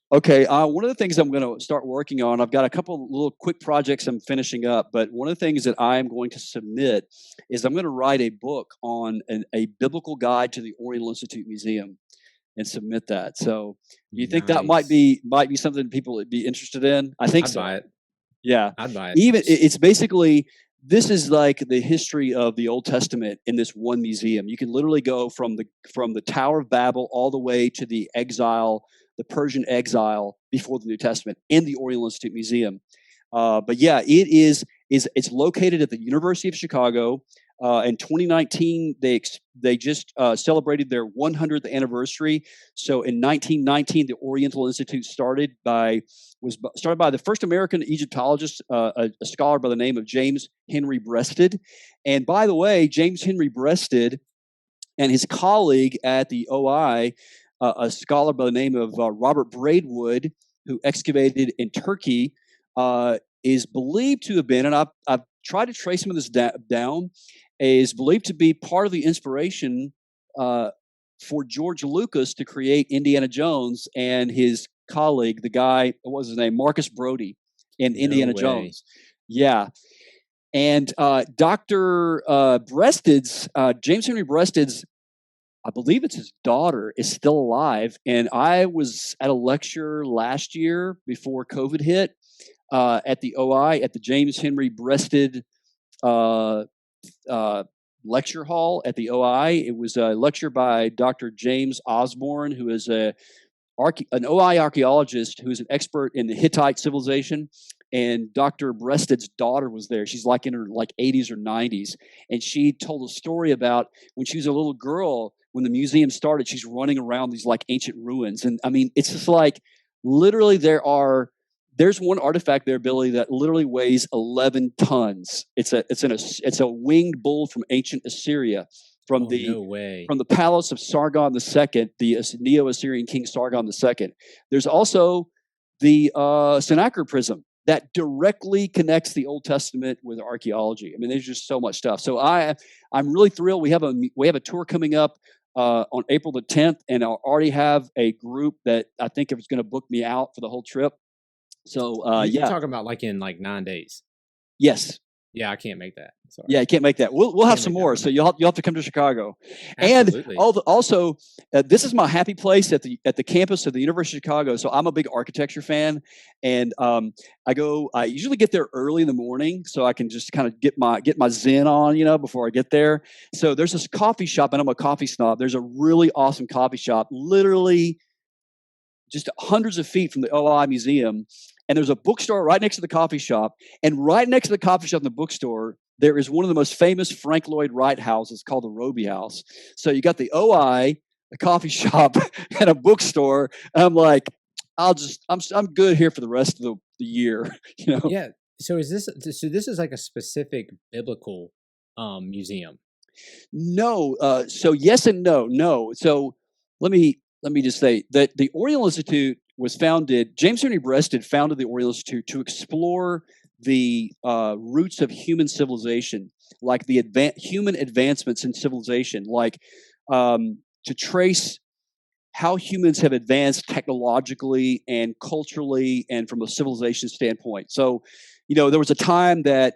Okay, one of the things I'm going to start working on, I've got a couple of little quick projects I'm finishing up, but one of the things that I'm going to submit is I'm going to write a book on a biblical guide to the Oriental Institute Museum and submit that. So do you think that might be something people would be interested in? I think so. I'd buy it. Yeah. I'd buy it. Even it's basically, this is like the history of the Old Testament in this one museum. You can literally go from the Tower of Babel all the way to the Persian exile before the New Testament in the Oriental Institute Museum. But yeah, it's located at the University of Chicago. In 2019, they just celebrated their 100th anniversary. So in 1919, the Oriental Institute was started by the first American Egyptologist, a scholar by the name of James Henry Breasted. And by the way, James Henry Breasted and his colleague at the OI, a scholar by the name of Robert Braidwood, who excavated in Turkey, is believed to have been, and I've tried to trace some of this down, is believed to be part of the inspiration for George Lucas to create Indiana Jones, and his colleague, the guy, what was his name, Marcus Brody, in Indiana Jones. Yeah. And Dr. Breasted's, James Henry Breasted's, I believe it's his daughter, is still alive. And I was at a lecture last year before COVID hit at the OI, at the James Henry Breasted lecture hall at the OI. It was a lecture by Dr. James Osborne, who is an OI archaeologist who is an expert in the Hittite civilization. And Dr. Breasted's daughter was there. She's like in her 80s or 90s. And she told a story about when she was a little girl, when the museum started, she's running around these ancient ruins. And I mean, it's just literally there's one artifact there, Billy, that literally weighs 11 tons. It's a winged bull from ancient Assyria, from the palace of Sargon II, the Neo-Assyrian king Sargon II. There's also the Sennacherib prism that directly connects the Old Testament with archaeology. I mean, there's just so much stuff. So I'm really thrilled. We have a tour coming up on April the 10th, and I already have a group that I think is going to book me out for the whole trip. So you're talking about in 9 days. Yes. Yeah, I can't make that. Sorry. Yeah, I can't make that. We'll have some more. So you'll have to come to Chicago. Absolutely. And also, this is my happy place at the campus of the University of Chicago. So I'm a big architecture fan, and I usually get there early in the morning so I can just kind of get my zen on, before I get there. So there's this coffee shop, and I'm a coffee snob. There's a really awesome coffee shop, literally just hundreds of feet from the OI Museum. And there's a bookstore right next to the coffee shop. And right next to the coffee shop and the bookstore, there is one of the most famous Frank Lloyd Wright houses called the Roby House. So you got the OI, a coffee shop, and a bookstore. And I'm like, I'm good here for the rest of the year. Yeah. So this is a specific biblical museum? No. So yes and no. No. So let me just say that the Oriental Institute was founded. James Henry Breasted founded the Oriental Institute to explore the roots of human civilization, like the human advancements in civilization, to trace how humans have advanced technologically and culturally and from a civilization standpoint. So, there was a time that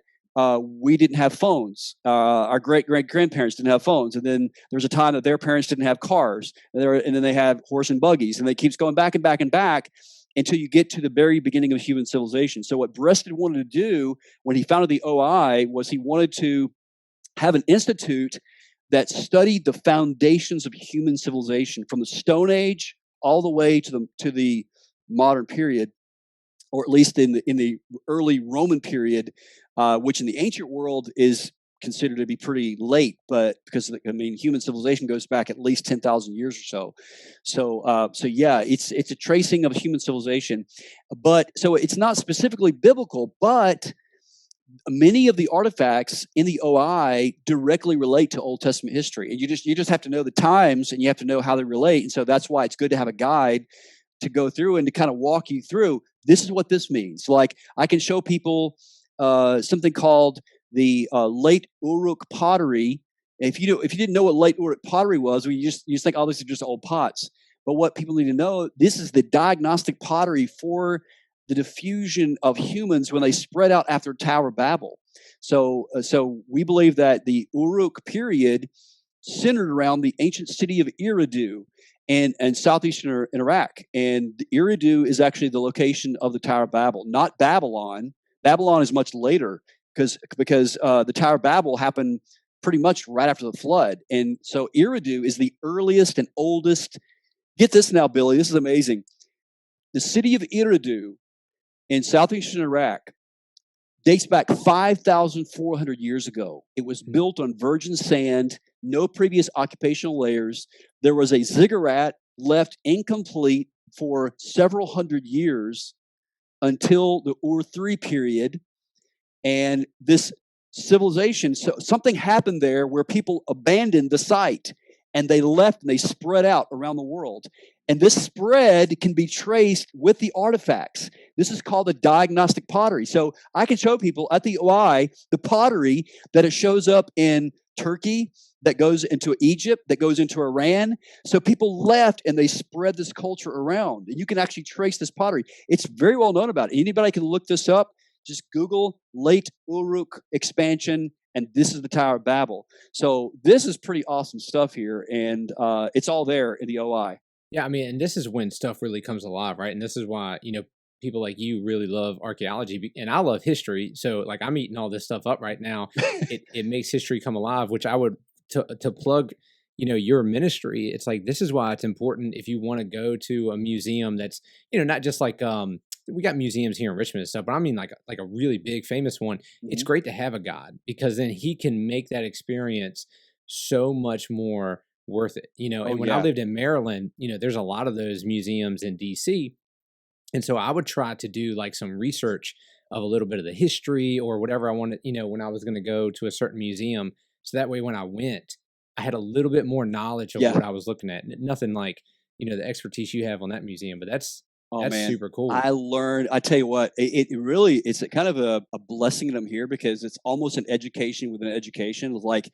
we didn't have phones. Our great-great-grandparents didn't have phones. And then there was a time that their parents didn't have cars. And then they had horse and buggies. And it keeps going back and back and back until you get to the very beginning of human civilization. So what Breasted wanted to do when he founded the OI was he wanted to have an institute that studied the foundations of human civilization from the Stone Age all the way to the modern period, or at least in the early Roman period, which in the ancient world is considered to be pretty late, but because human civilization goes back at least 10,000 years or so. So yeah, it's a tracing of human civilization, but so it's not specifically biblical, but many of the artifacts in the OI directly relate to Old Testament history, and you just have to know the times, and you have to know how they relate, and so that's why it's good to have a guide to go through and to kind of walk you through. This is what this means. Like I can show people something called the late Uruk pottery. If you didn't know what late Uruk pottery was, you just think, oh, these are just old pots. But what people need to know, this is the diagnostic pottery for the diffusion of humans when they spread out after Tower of Babel. So we believe that the Uruk period centered around the ancient city of Eridu and southeastern Iraq. And Eridu is actually the location of the Tower of Babel, not Babylon. Babylon is much later because the Tower of Babel happened pretty much right after the flood. And so Eridu is the earliest and oldest. Get this now, Billy. This is amazing. The city of Eridu in southeastern Iraq dates back 5,400 years ago. It was built on virgin sand, no previous occupational layers. There was a ziggurat left incomplete for several hundred years until the Ur-3 period. And this civilization, so something happened there where people abandoned the site and they left and they spread out around the world. And this spread can be traced with the artifacts. This is called the diagnostic pottery. So I can show people at the OI the pottery that it shows up in Turkey, that goes into Egypt, that goes into Iran. So people left and they spread this culture around. And you can actually trace this pottery. It's very well known about it. Anybody can look this up. Just Google late Uruk expansion, and this is the Tower of Babel. So this is pretty awesome stuff here, and it's all there in the OI. Yeah, I mean, and this is when stuff really comes alive, right? And this is why, people like you really love archaeology, and I love history. So, like, I'm eating all this stuff up right now. It makes history come alive, which I would to plug, your ministry. It's like, this is why it's important if you want to go to a museum that's, not just like we got museums here in Richmond and stuff, but I mean like a really big famous one. It's great to have a guide, because then he can make that experience so much more worth it. And when I lived in Maryland, there's a lot of those museums in DC. And so I would try to do like some research of a little bit of the history or whatever I wanted, when I was going to go to a certain museum. So that way, when I went, I had a little bit more knowledge of what I was looking at. Nothing like, the expertise you have on that museum, but that's super cool. I tell you what, it really, it's a kind of a blessing that I'm here, because it's almost an education within an education. Like,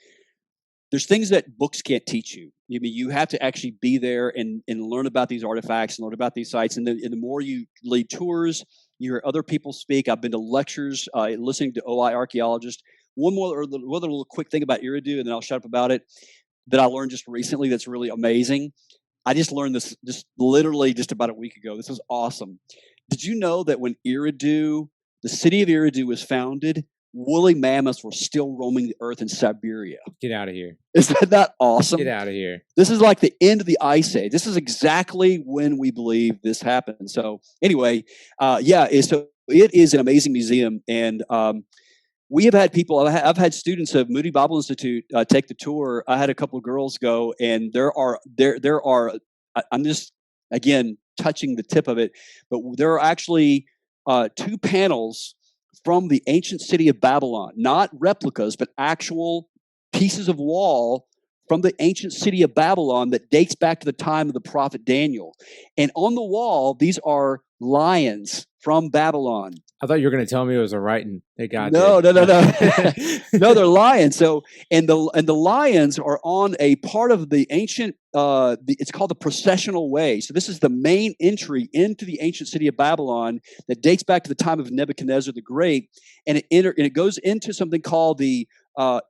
there's things that books can't teach you. I mean, you have to actually be there and learn about these artifacts and learn about these sites. And the more you lead tours, you hear other people speak. I've been to lectures, listening to OI archaeologists. One other little quick thing about Eridu, and then I'll shut up about it, that I learned just recently that's really amazing. I just learned this literally just about a week ago. This was awesome. Did you know that when Eridu, the city of Eridu, was founded, woolly mammoths were still roaming the earth in Siberia? Get out of here. Is that not awesome? Get out of here. This is like the end of the Ice Age. This is exactly when we believe this happened. So anyway, so it is an amazing museum. And we have had people, I've had students of Moody Bible Institute take the tour. I had a couple of girls go, and there are, I'm just, again, touching the tip of it, but there are actually 2 panels from the ancient city of Babylon, not replicas, but actual pieces of wall from the ancient city of Babylon that dates back to the time of the prophet Daniel. And on the wall, these are lions from Babylon. I thought you were going to tell me it was a writing that God No. did. No, they're lions. So, and the lions are on a part of the ancient, it's called the processional way. So this is the main entry into the ancient city of Babylon that dates back to the time of Nebuchadnezzar the Great. And it goes into something called the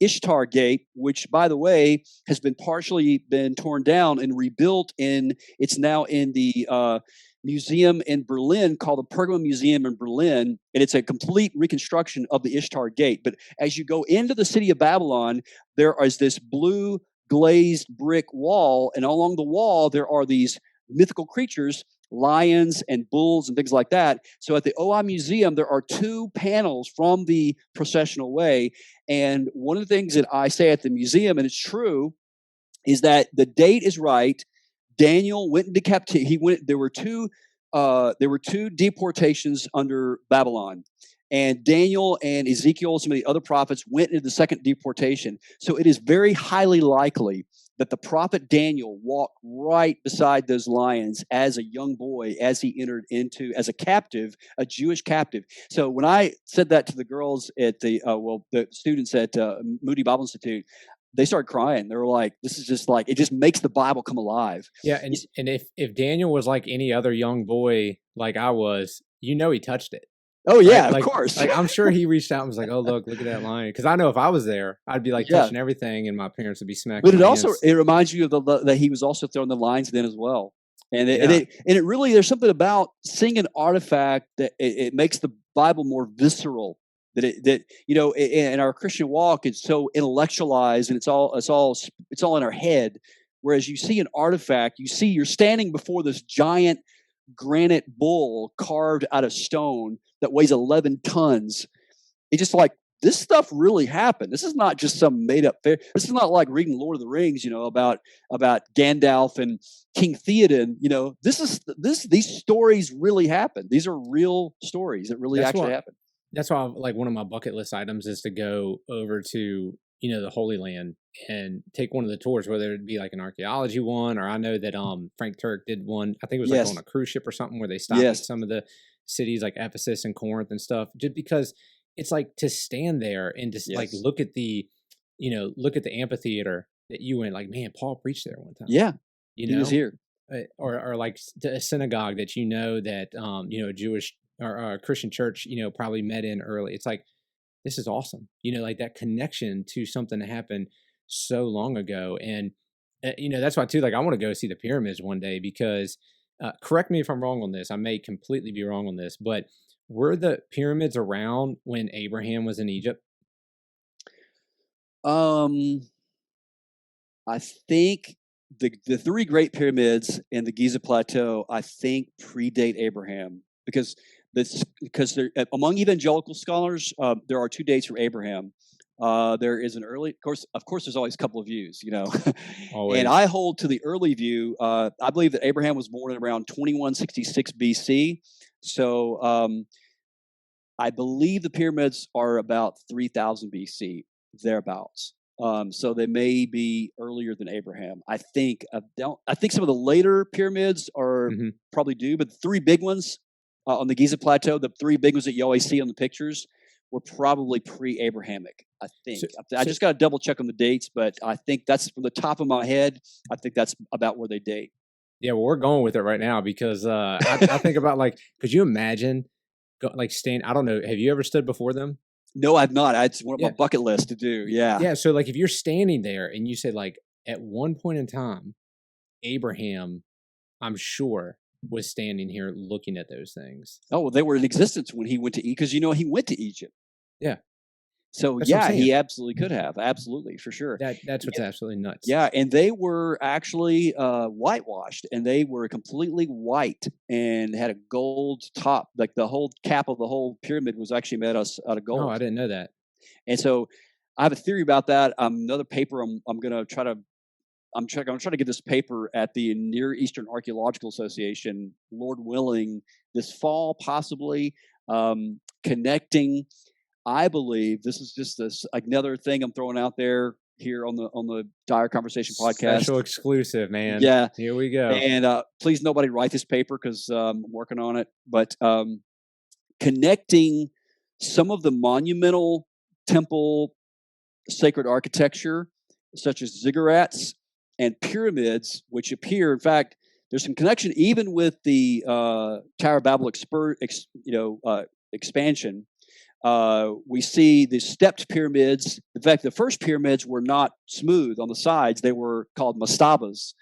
Ishtar Gate, which, by the way, has been partially torn down and rebuilt. It's now in the museum in Berlin called the Pergamon Museum in Berlin, and it's a complete reconstruction of the Ishtar Gate. But as you go into the city of Babylon, there is this blue glazed brick wall, and along the wall there are these mythical creatures, lions and bulls and things like that. So at the OI Museum, there are 2 panels from the processional way, and one of the things that I say at the museum, and it's true, is that the date is right. Daniel went into captivity. There were two deportations under Babylon, and Daniel and Ezekiel, some of the other prophets, went into the second deportation. So it is very highly likely that the prophet Daniel walked right beside those lions as a young boy, as he entered into as a captive, a Jewish captive. So when I said that to the girls at the students at Moody Bible Institute, they started crying. They were like, this is just like, it just makes the Bible come alive. Yeah. And if Daniel was like any other young boy, like I was, he touched it. Oh yeah, of course. Like, I'm sure he reached out and was like, oh, look at that lion. Cause I know if I was there, I'd be like touching everything, and my parents would be smacking. But it reminds you of that he was also throwing the lines then as well. And it really, there's something about seeing an artifact that it makes the Bible more visceral. In our Christian walk, it's so intellectualized, and it's all in our head. Whereas you see an artifact, you're standing before this giant granite bull carved out of stone that weighs 11 tons, it's just like, this stuff really happened. This is not just some made up fair. This is not like reading Lord of the Rings, about Gandalf and King Theoden. These stories really happened. These are real stories that really actually happened. That's why, like, one of my bucket list items is to go over to the Holy Land and take one of the tours, whether it be like an archaeology one, or I know that Frank Turk did one. I think it was like on a cruise ship or something, where they stopped at some of the cities like Ephesus and Corinth and stuff, just because it's like to stand there and just like look at the amphitheater that you went, like, man, Paul preached there one time. Yeah, he was here. Or like a synagogue that that a Jewish or a Christian church probably met in early. It's like, this is awesome. Like that connection to something that happened so long ago. And that's why too, like, I want to go see the pyramids one day, because correct me if I'm wrong on this, I may completely be wrong on this, but were the pyramids around when Abraham was in Egypt? I think the three Great Pyramids and the Giza Plateau, I think, predate Abraham, because among evangelical scholars, there are two dates for Abraham. There is an early, of course, there's always a couple of views, and I hold to the early view. I believe that Abraham was born in around 2166 BC. So I believe the pyramids are about 3000 BC, thereabouts. So they may be earlier than Abraham. I think some of the later pyramids are probably due, but the three big ones on the Giza Plateau, the three big ones that you always see on the pictures, were probably pre-Abrahamic, I think. I just got to double check on the dates, but I think that's, from the top of my head, I think that's about where they date. Yeah, well, we're going with it right now, because I think about, like, could you imagine I don't know, have you ever stood before them? No, I've not. It's one of my bucket list to do. Yeah. Yeah. So, like, if you're standing there and you say, like, at one point in time, Abraham, I'm sure, was standing here looking at those things. Oh, well, they were in existence when he went to Egypt, because he went to Egypt. Yeah. So he absolutely could have, absolutely, for sure. That's what's absolutely nuts. Yeah, and they were actually whitewashed, and they were completely white and had a gold top. Like the whole cap of the whole pyramid was actually made out of gold. Oh, I didn't know that. And so I have a theory about that. Another paper I'm going to try to. I'm trying to get this paper at the Near Eastern Archaeological Association, Lord willing, this fall, possibly, connecting. I believe this is just another thing I'm throwing out there here on the Dyer Conversation podcast. Special exclusive, man. Yeah, here we go. And please, nobody write this paper, because I'm working on it. But connecting some of the monumental temple sacred architecture, such as ziggurats and pyramids, which appear, in fact, there's some connection even with the Tower of Babel expansion. We see the stepped pyramids. In fact, the first pyramids were not smooth on the sides. They were called mastabas,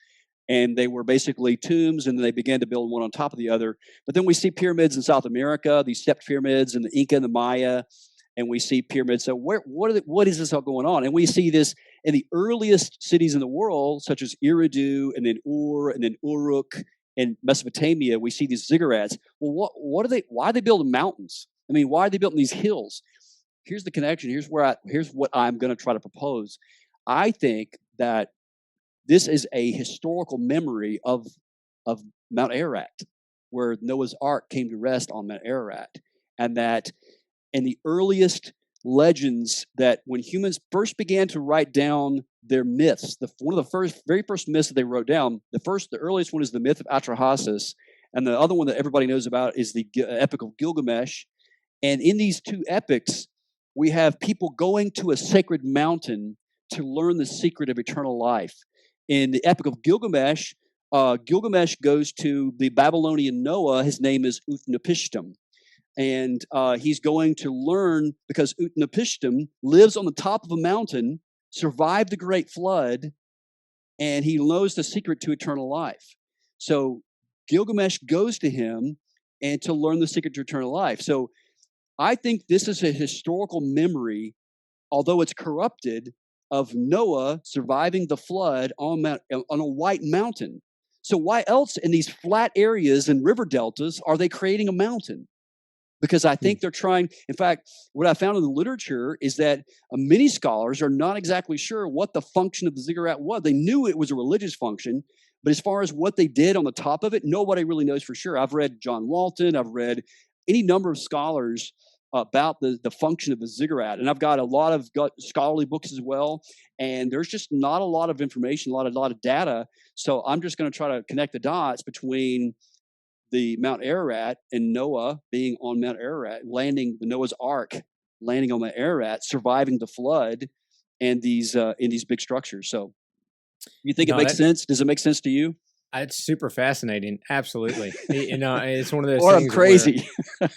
and they were basically tombs, and then they began to build one on top of the other. But then we see pyramids in South America, these stepped pyramids in the Inca and the Maya, and we see pyramids. So what is this all going on? And we see this in the earliest cities in the world, such as Eridu, and then Ur, and then Uruk, in Mesopotamia. We see these ziggurats. Well, what are they? Why are they building mountains? I mean, why are they building these hills? Here's the connection. Here's what I'm going to try to propose. I think that this is a historical memory of Mount Ararat, where Noah's Ark came to rest on Mount Ararat, and that in the earliest legends, that when humans first began to write down their myths, one of the very first myths that they wrote down, the earliest one is the myth of Atrahasis, and the other one that everybody knows about is the Epic of Gilgamesh. And in these two epics, we have people going to a sacred mountain to learn the secret of eternal life. In the Epic of Gilgamesh, Gilgamesh goes to the Babylonian Noah. His name is Utnapishtim. And he's going to learn, because Utnapishtim lives on the top of a mountain, survived the great flood, and he knows the secret to eternal life. So Gilgamesh goes to him and to learn the secret to eternal life. So I think this is a historical memory, although it's corrupted, of Noah surviving the flood on a white mountain. So why else in these flat areas and river deltas are they creating a mountain? because I think they're trying. In fact, what I found in the literature is that many scholars are not exactly sure what the function of the ziggurat was. They knew it was a religious function, but as far as what they did on the top of it, nobody really knows for sure. I've read John Walton, I've read any number of scholars about the function of the ziggurat, and I've got a lot of scholarly books as well. And there's just not a lot of information, a lot of data. So I'm just going to try to connect the dots between the Mount Ararat and Noah being on Mount Ararat, landing the Noah's Ark, landing on Mount Ararat, surviving the flood, and these in these big structures. So, you think it makes sense? Does it make sense to you? It's super fascinating. Absolutely. It's one of those or things. I'm crazy.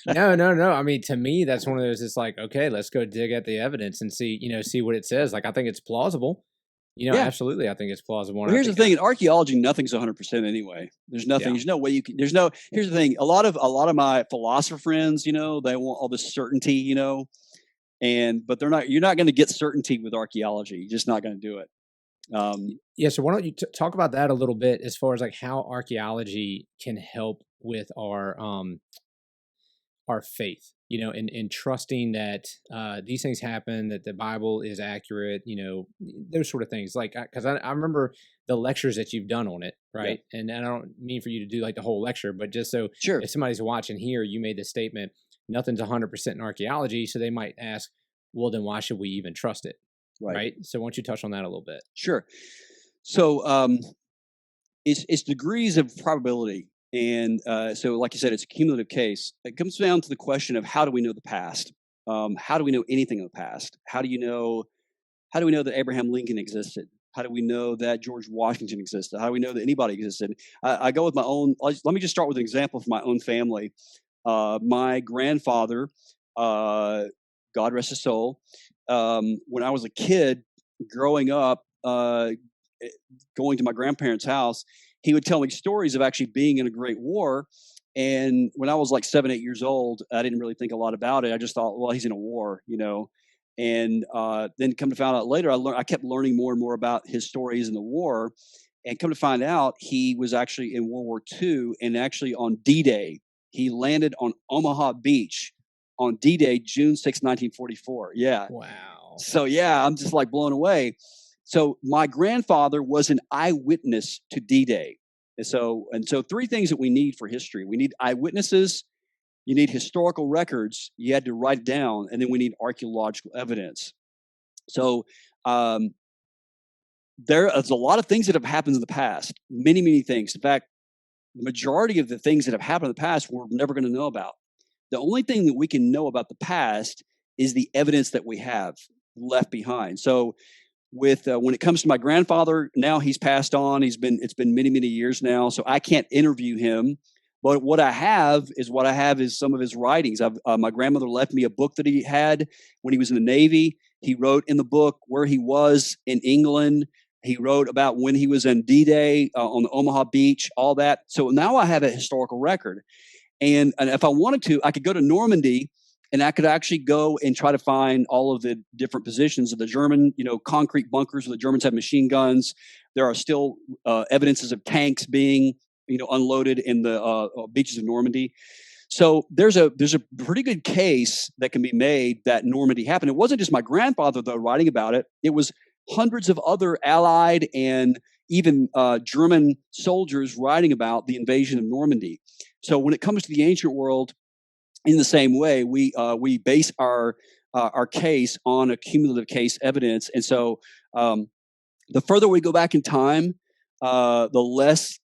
No. I mean, to me, that's one of those. It's like, okay, let's go dig at the evidence and see what it says. Like, I think it's plausible. Yeah. Absolutely. I think it's plausible. Well, here's the thing: in archaeology, nothing's 100% anyway. There's nothing. Yeah. There's no way you can. Here's the thing: a lot of my philosopher friends, they want all this certainty, but they're not. You're not going to get certainty with archaeology. You're just not going to do it. So why don't you talk about that a little bit, as far as like how archaeology can help with our faith, and trusting that these things happen, that the Bible is accurate, those sort of things. Like, because I remember the lectures that you've done on it, right? Yeah. And I don't mean for you to do like the whole lecture, but just so if somebody's watching here, you made this statement, nothing's 100% in archaeology, so they might ask, well, then why should we even trust it? Right. So why don't you touch on that a little bit? Sure. So it's degrees of probability. And so, like you said, it's a cumulative case. It comes down to the question of, how do we know the past? How do we know anything of the past? How do we know that Abraham Lincoln existed? How do we know that George Washington existed? How do we know that anybody existed? I go with my own. Let me just start with an example from my own family. My grandfather, God rest his soul, when I was a kid growing up, going to my grandparents' house, he would tell me stories of actually being in a great war. And when I was like 7, 8 years old, I didn't really think a lot about it. I just thought, well, he's in a war, And then come to find out later, I kept learning more and more about his stories in the war. And come to find out, he was actually in World War II, and actually on D-Day. He landed on Omaha Beach on D-Day, June 6, 1944. Yeah. Wow. So, I'm just like blown away. So my grandfather was an eyewitness to D-Day. And so 3 things that we need for history. We need eyewitnesses, you need historical records, you had to write it down, and then we need archaeological evidence. So there's a lot of things that have happened in the past, many, many things. In fact, the majority of the things that have happened in the past, we're never going to know about. The only thing that we can know about the past is the evidence that we have left behind. So when it comes to my grandfather, now he's passed on. It's been many, many years now, so I can't interview him. But what I have is some of his writings. My grandmother left me a book that he had when he was in the Navy. He wrote in the book where he was in England. He wrote about when he was in D-Day on the Omaha Beach, all that. So now I have a historical record. And if I wanted to, I could go to Normandy, and I could actually go and try to find all of the different positions of the German, concrete bunkers where the Germans had machine guns. There are still evidences of tanks being, unloaded in the beaches of Normandy. So there's a pretty good case that can be made that Normandy happened. It wasn't just my grandfather, though, writing about it. It was hundreds of other Allied and even German soldiers writing about the invasion of Normandy. So when it comes to the ancient world, in the same way, we base our case on a cumulative case evidence, and so the further we go back in time, the less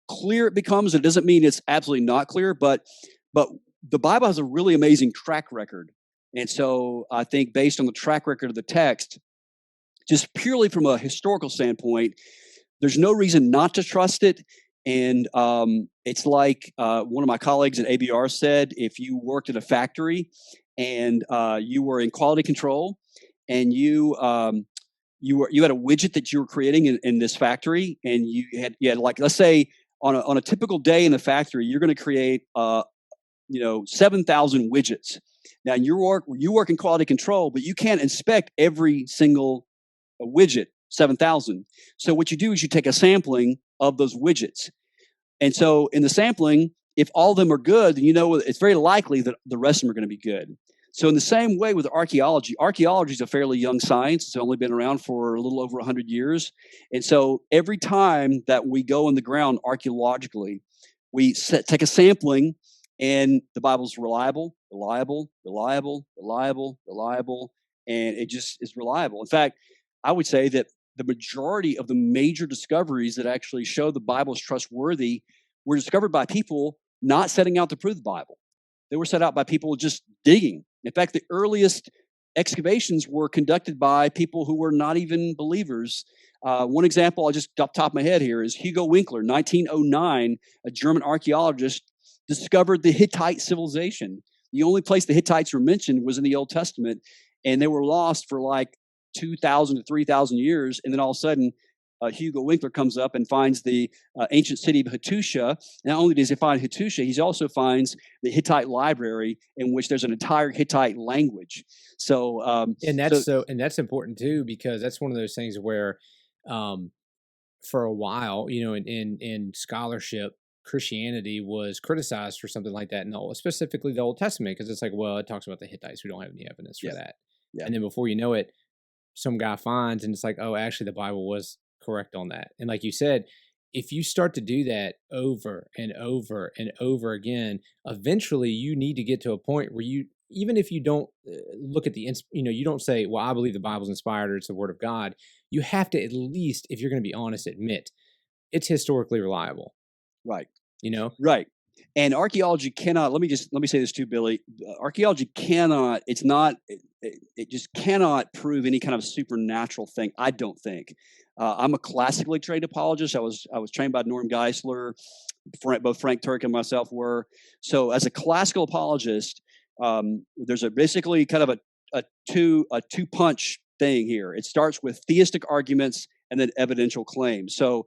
clear it becomes. It doesn't mean it's absolutely not clear, but the Bible has a really amazing track record, and so I think based on the track record of the text, just purely from a historical standpoint, there's no reason not to trust it. And it's like one of my colleagues at ABR said, if you worked at a factory and you were in quality control, and you had a widget that you were creating in this factory, and you had like, let's say on a typical day in the factory, you're going to create 7,000 widgets. Now you work in quality control, but you can't inspect every single widget, 7,000. So what you do is you take a sampling of those widgets. And so in the sampling, if all of them are good, then it's very likely that the rest of them are going to be good. So in the same way with archaeology is a fairly young science. It's only been around for a little over 100 years. And so every time that we go in the ground archaeologically, we take a sampling, and the Bible's reliable, and it just is reliable. In fact, I would say that the majority of the major discoveries that actually show the Bible is trustworthy were discovered by people not setting out to prove the Bible. They were set out by people just digging. In fact, the earliest excavations were conducted by people who were not even believers. One example, I'll just off the top of my head here, is Hugo Winkler, 1909, a German archaeologist, discovered the Hittite civilization. The only place the Hittites were mentioned was in the Old Testament, and they were lost for like 2,000 to 3,000 years. And then all of a sudden, Hugo Winkler comes up and finds the ancient city of Hattusha. Not only does he find Hattusha, he also finds the Hittite library, in which there's an entire Hittite language. So, and that's important too, because that's one of those things where, for a while, in scholarship, Christianity was criticized for something like that, specifically the Old Testament, because it's like, well, it talks about the Hittites. We don't have any evidence for that. Yeah. And then before you know it, some guy finds, and it's like, oh, actually, the Bible was correct on that. And like you said, if you start to do that over and over and over again, eventually you need to get to a point where you, even if you don't look at you don't say, well, I believe the Bible's inspired or it's the Word of God. You have to at least, if you're going to be honest, admit it's historically reliable. Right. Right. And archaeology cannot, let me say this too, Billy. Archaeology cannot, it just cannot prove any kind of supernatural thing, I don't think. I'm a classically trained apologist. I was trained by Norm Geisler. Both Frank Turk and myself were. So as a classical apologist, there's basically kind of a two-punch thing here. It starts with theistic arguments and then evidential claims. So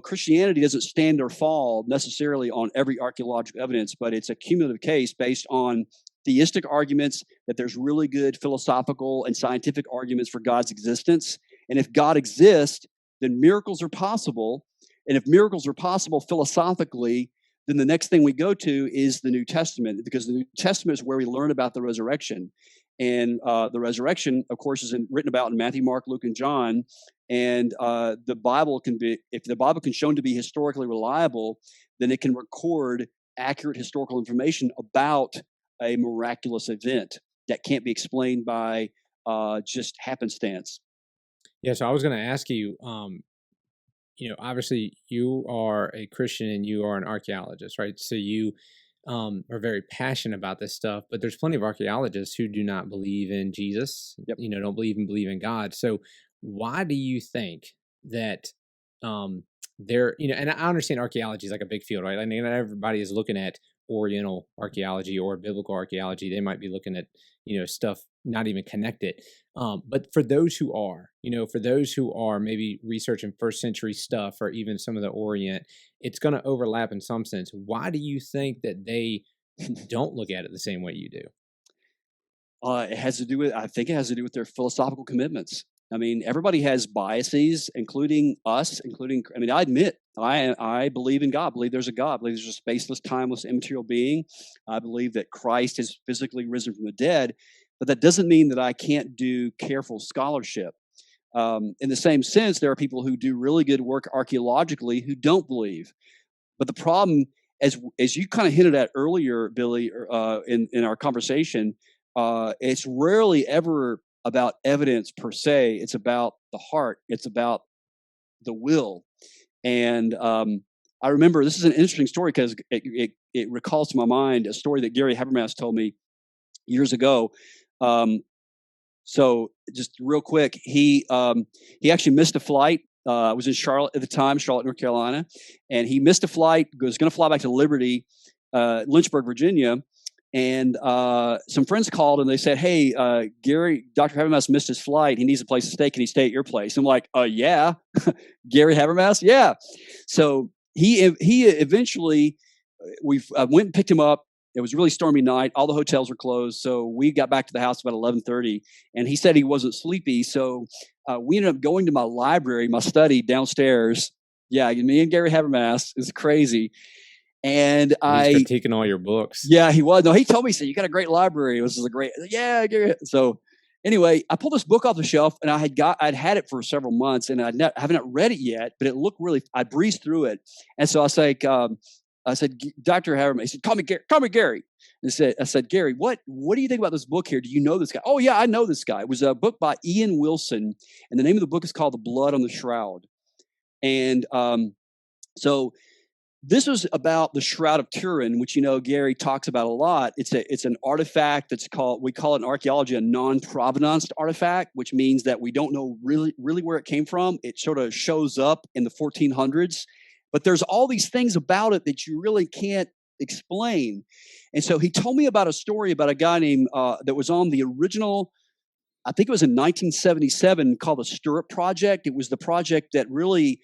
Christianity doesn't stand or fall necessarily on every archaeological evidence, but it's a cumulative case based on theistic arguments, that there's really good philosophical and scientific arguments for God's existence. And if God exists, then miracles are possible. And if miracles are possible philosophically, then the next thing we go to is the New Testament, because the New Testament is where we learn about the resurrection. And the resurrection, of course, is written about in Matthew, Mark, Luke, and John. And if the Bible can be shown to be historically reliable, then it can record accurate historical information about a miraculous event that can't be explained by just happenstance. Yeah, so I was going to ask you, obviously you are a Christian and you are an archaeologist, right? So you are very passionate about this stuff, but there's plenty of archaeologists who do not believe in Jesus, Yep. Don't believe in God. So why do you think that and I understand archaeology is like a big field, right? I mean, not everybody is looking at Oriental archaeology or biblical archaeology. They might be looking at, stuff not even connected. But for those who are, maybe researching first century stuff or even some of the Orient, it's going to overlap in some sense. Why do you think that they don't look at it the same way you do? I think it has to do with their philosophical commitments. I mean, everybody has biases, including us, I admit, I believe in God. I believe there's a God. I believe there's a spaceless, timeless, immaterial being. I believe that Christ has physically risen from the dead, but that doesn't mean that I can't do careful scholarship. In the same sense, there are people who do really good work archaeologically who don't believe. But the problem, as you kind of hinted at earlier, Billy, in our conversation, it's rarely ever about evidence per se. It's about the heart. It's about the will. And I remember, this is an interesting story because it recalls to my mind a story that Gary Habermas told me years ago. So just real quick, he actually missed a flight. I was in Charlotte at the time, Charlotte, North Carolina, and he missed a flight, was going to fly back to Liberty, Lynchburg, Virginia. And some friends called and they said, hey, Gary, Dr. Habermas missed his flight. He needs a place to stay. Can he stay at your place? I'm like, yeah. Gary Habermas? Yeah. So he eventually, I went and picked him up. It was a really stormy night. All the hotels were closed. So we got back to the house about 11:30, and he said he wasn't sleepy. So we ended up going to my library, my study downstairs. Yeah, me and Gary Habermas. It's crazy. And He's critiquing all your books. Yeah, he was. No, he told me, he said, you got a great library. This is a great, yeah. So anyway, I pulled this book off the shelf, and I'd had it for several months, and I haven't read it yet, but it looked really, I breezed through it. And so I said, Dr. Haverman, he said, call me Gary. And I said, Gary, what do you think about this book here? Do you know this guy? Oh yeah, I know this guy. It was a book by Ian Wilson, and the name of the book is called The Blood on the Shroud. And so this was about the Shroud of Turin, which, Gary talks about a lot. It's an artifact we call it in archaeology a non-provenance artifact, which means that we don't know really where it came from. It sort of shows up in the 1400s, but there's all these things about it that you really can't explain. And so he told me about a story about a guy named that was on the original, I think it was in 1977, called the Stirrup Project. It was the project that really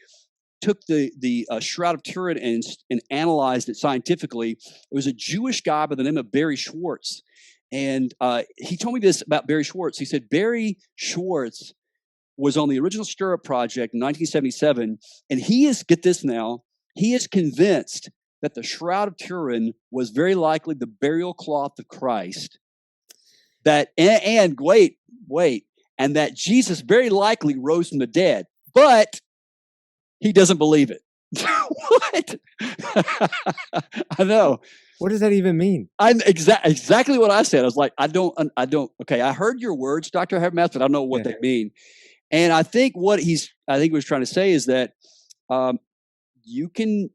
took the Shroud of Turin and analyzed it scientifically. It was a Jewish guy by the name of Barry Schwartz. And he told me this about Barry Schwartz. He said, Barry Schwartz was on the original Stirrup Project in 1977. And get this now, he is convinced that the Shroud of Turin was very likely the burial cloth of Christ. And that Jesus very likely rose from the dead. But he doesn't believe it. What? I know. What does that even mean? Exactly what I said. I was like, I don't. Okay, I heard your words, Dr. Habermas, but I don't know what they mean. And I think what he was trying to say is that you can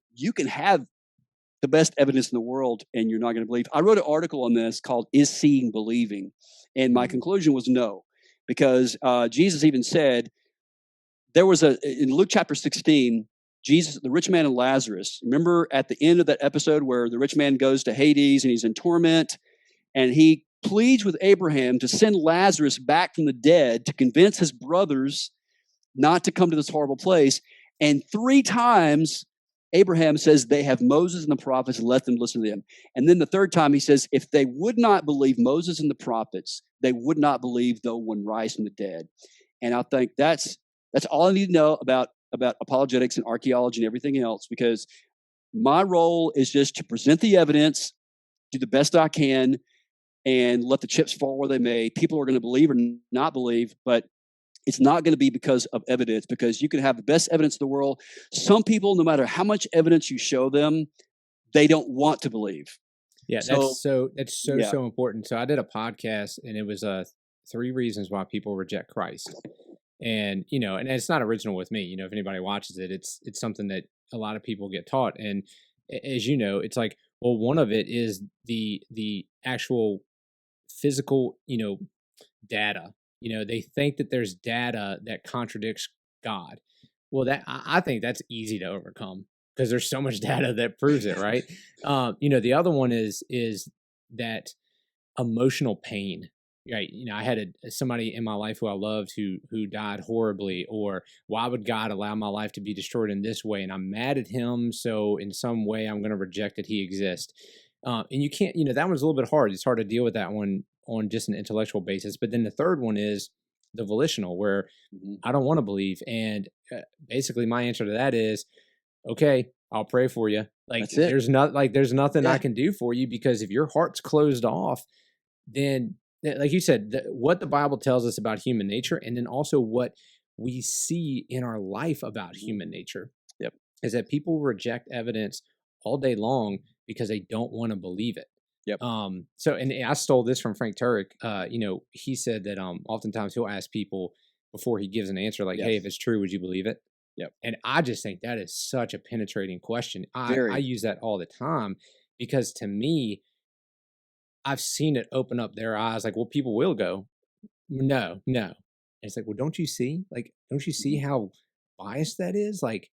have the best evidence in the world, and you're not going to believe. I wrote an article on this called "Is Seeing Believing?" And my conclusion was no, because Jesus even said. There was in Luke chapter 16, Jesus, the rich man and Lazarus. Remember at the end of that episode where the rich man goes to Hades and he's in torment, and he pleads with Abraham to send Lazarus back from the dead to convince his brothers not to come to this horrible place. And 3 times Abraham says they have Moses and the prophets and let them listen to them. And then the 3rd time he says if they would not believe Moses and the prophets, they would not believe though one rise from the dead. And I think that's all I need to know about apologetics and archaeology and everything else, because my role is just to present the evidence, do the best I can, and let the chips fall where they may. People are going to believe or not believe, but it's not going to be because of evidence, because you can have the best evidence in the world. Some people, no matter how much evidence you show them, they don't want to believe. Yeah, that's so important. So I did a podcast, and it was 3 reasons why people reject Christ. And, and it's not original with me. If anybody watches it, it's something that a lot of people get taught. And as you know, it's like, well, one of it is the actual physical, data. They think that there's data that contradicts God. Well, I think that's easy to overcome because there's so much data that proves it, right? The other one is that emotional pain. Right. I had somebody in my life who I loved who died horribly, or why would God allow my life to be destroyed in this way? And I'm mad at him. So in some way, I'm going to reject that he exists. And you can't, that one's a little bit hard. It's hard to deal with that one on just an intellectual basis. But then the third one is the volitional, where I don't want to believe. And basically my answer to that is, okay, I'll pray for you. There's nothing I can do for you, because if your heart's closed off, then like you said, what the Bible tells us about human nature, and then also what we see in our life about human nature, is that people reject evidence all day long because they don't want to believe it. And I stole this from Frank Turek. He said that oftentimes he'll ask people before he gives an answer, like, "Hey, if it's true, would you believe it?" And I just think that is such a penetrating question. I use that all the time, because to me, I've seen it open up their eyes. Like, well, people will go, no. And it's like, well, don't you see? Like, don't you see how biased that is? Like,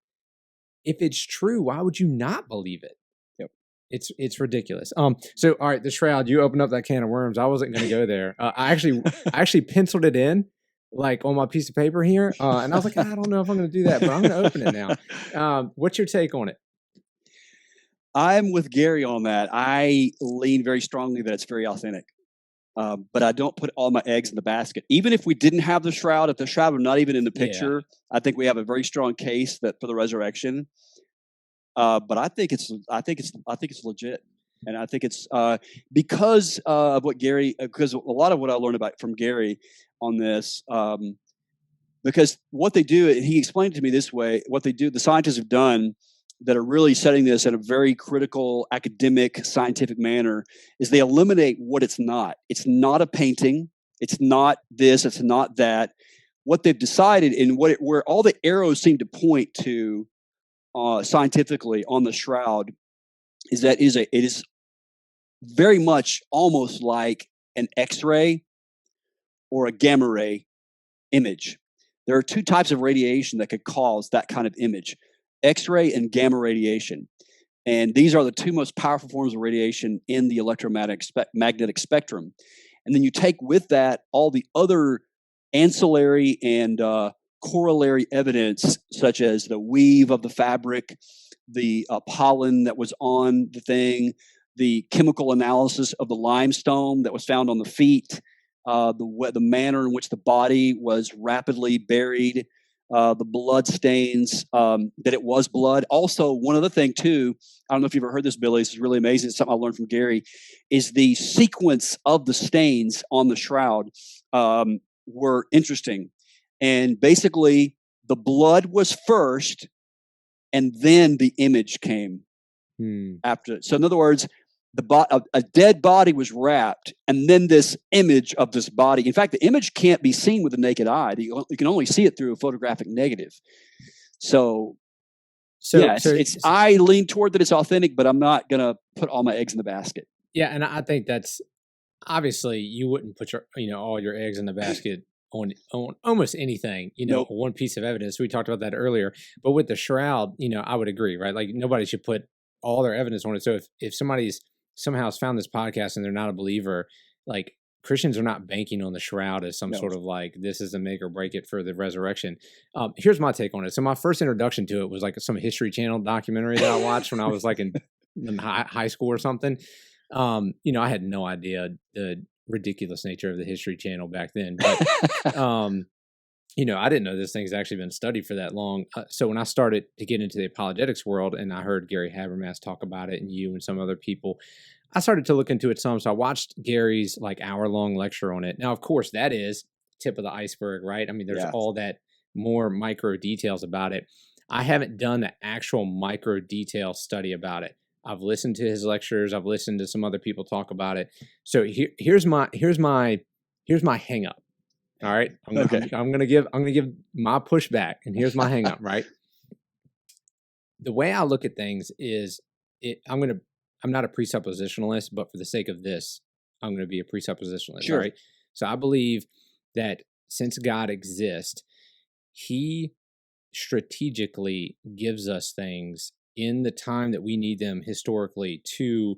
if it's true, why would you not believe it? It's ridiculous. So all right, the Shroud, you opened up that can of worms. I wasn't going to go there. I actually penciled it in, like on my piece of paper here, and I was like, I don't know if I'm going to do that, but I'm going to open it now. What's your take on it? I'm with Gary on that. I lean very strongly that it's very authentic. But I don't put all my eggs in the basket. Even if we didn't have the Shroud, if the Shroud were not even in the picture, I think we have a very strong case that for the resurrection. But I think it's legit. And I think it's because of what Gary, because a lot of what I learned about from Gary on this, because what they do, he explained it to me this way, what they do, the scientists have done that are really setting this in a very critical, academic, scientific manner, is they eliminate what it's not. It's not a painting. It's not this. It's not that. What they've decided and where all the arrows seem to point to scientifically on the shroud is that it is very much almost like an X-ray or a gamma ray image. There are two types of radiation that could cause that kind of image: X-ray and gamma radiation. And these are the two most powerful forms of radiation in the electromagnetic spectrum. And then you take with that all the other ancillary and corollary evidence, such as the weave of the fabric, the pollen that was on the thing, the chemical analysis of the limestone that was found on the feet, the manner in which the body was rapidly buried, the blood stains, that it was blood. Also, one other thing too, I don't know if you've ever heard this, Billy, this is really amazing, it's something I learned from Gary, is the sequence of the stains on the shroud were interesting. And basically, the blood was first, and then the image came after. So in other words, a dead body was wrapped, and then this image of this body. In fact, the image can't be seen with the naked eye. You can only see it through a photographic negative. So I lean toward that it's authentic, but I'm not going to put all my eggs in the basket. Yeah, and I think that's obviously you wouldn't put all your eggs in the basket on almost anything, Nope. One piece of evidence. We talked about that earlier. But with the shroud, I would agree, right? Like nobody should put all their evidence on it. So if somebody's somehow has found this podcast and they're not a believer, like Christians are not banking on the shroud as some sort of like, this is a make or break it for the resurrection. Here's my take on it. So my first introduction to it was like some History Channel documentary that I watched when I was like in high school or something. I had no idea the ridiculous nature of the History Channel back then, but, I didn't know this thing's actually been studied for that long. So when I started to get into the apologetics world and I heard Gary Habermas talk about it and you and some other people, I started to look into it some. So I watched Gary's like hour-long lecture on it. Now, of course, that is tip of the iceberg, right? I mean, there's all that more micro details about it. I haven't done the actual micro detail study about it. I've listened to his lectures. I've listened to some other people talk about it. So here's my hang up. All right. I'm gonna give my pushback, and here's my hang up, right? The way I look at things is I'm not a presuppositionalist, but for the sake of this, I'm gonna be a presuppositionalist. Sure. Right. So I believe that since God exists, he strategically gives us things in the time that we need them historically to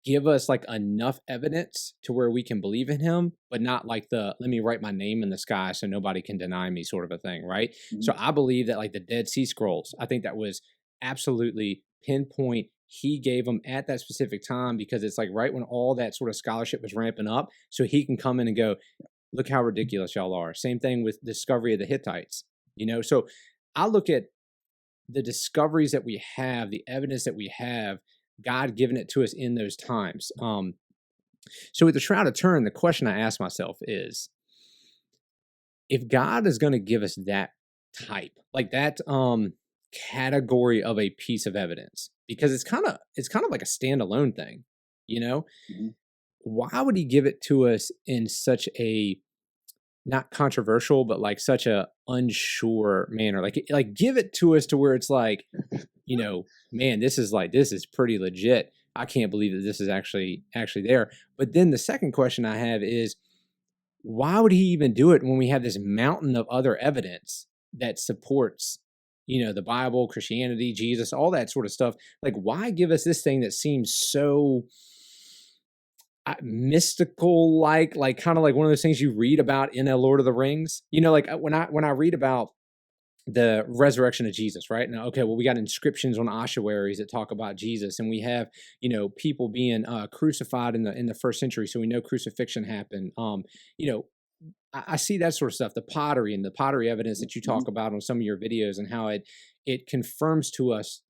give us like enough evidence to where we can believe in him, but not like let me write my name in the sky so nobody can deny me sort of a thing, right? Mm-hmm. So I believe that like the Dead Sea Scrolls, I think that was absolutely pinpoint. He gave them at that specific time because it's like right when all that sort of scholarship was ramping up. So he can come in and go, look how ridiculous y'all are. Same thing with discovery of the Hittites, So I look at the discoveries that we have, the evidence that we have, God giving it to us in those times. So with the Shroud of Turin, the question I ask myself is, if God is going to give us that type, like that category of a piece of evidence, because it's kind of like a standalone thing, mm-hmm. Why would he give it to us in such a not controversial, but like such a unsure manner? Like give it to us to where it's like, man, this is pretty legit. I can't believe that this is actually there. But then the second question I have is, why would he even do it when we have this mountain of other evidence that supports, the Bible, Christianity, Jesus, all that sort of stuff? Like, why give us this thing that seems so mystical, like kind of like one of those things you read about in a Lord of the Rings? Like when I read about the resurrection of Jesus, right? Now, okay, well, we got inscriptions on ossuaries that talk about Jesus, and we have, people being crucified in the first century, so we know crucifixion happened. I see that sort of stuff, the pottery evidence that you talk about on some of your videos, and how it it confirms to us,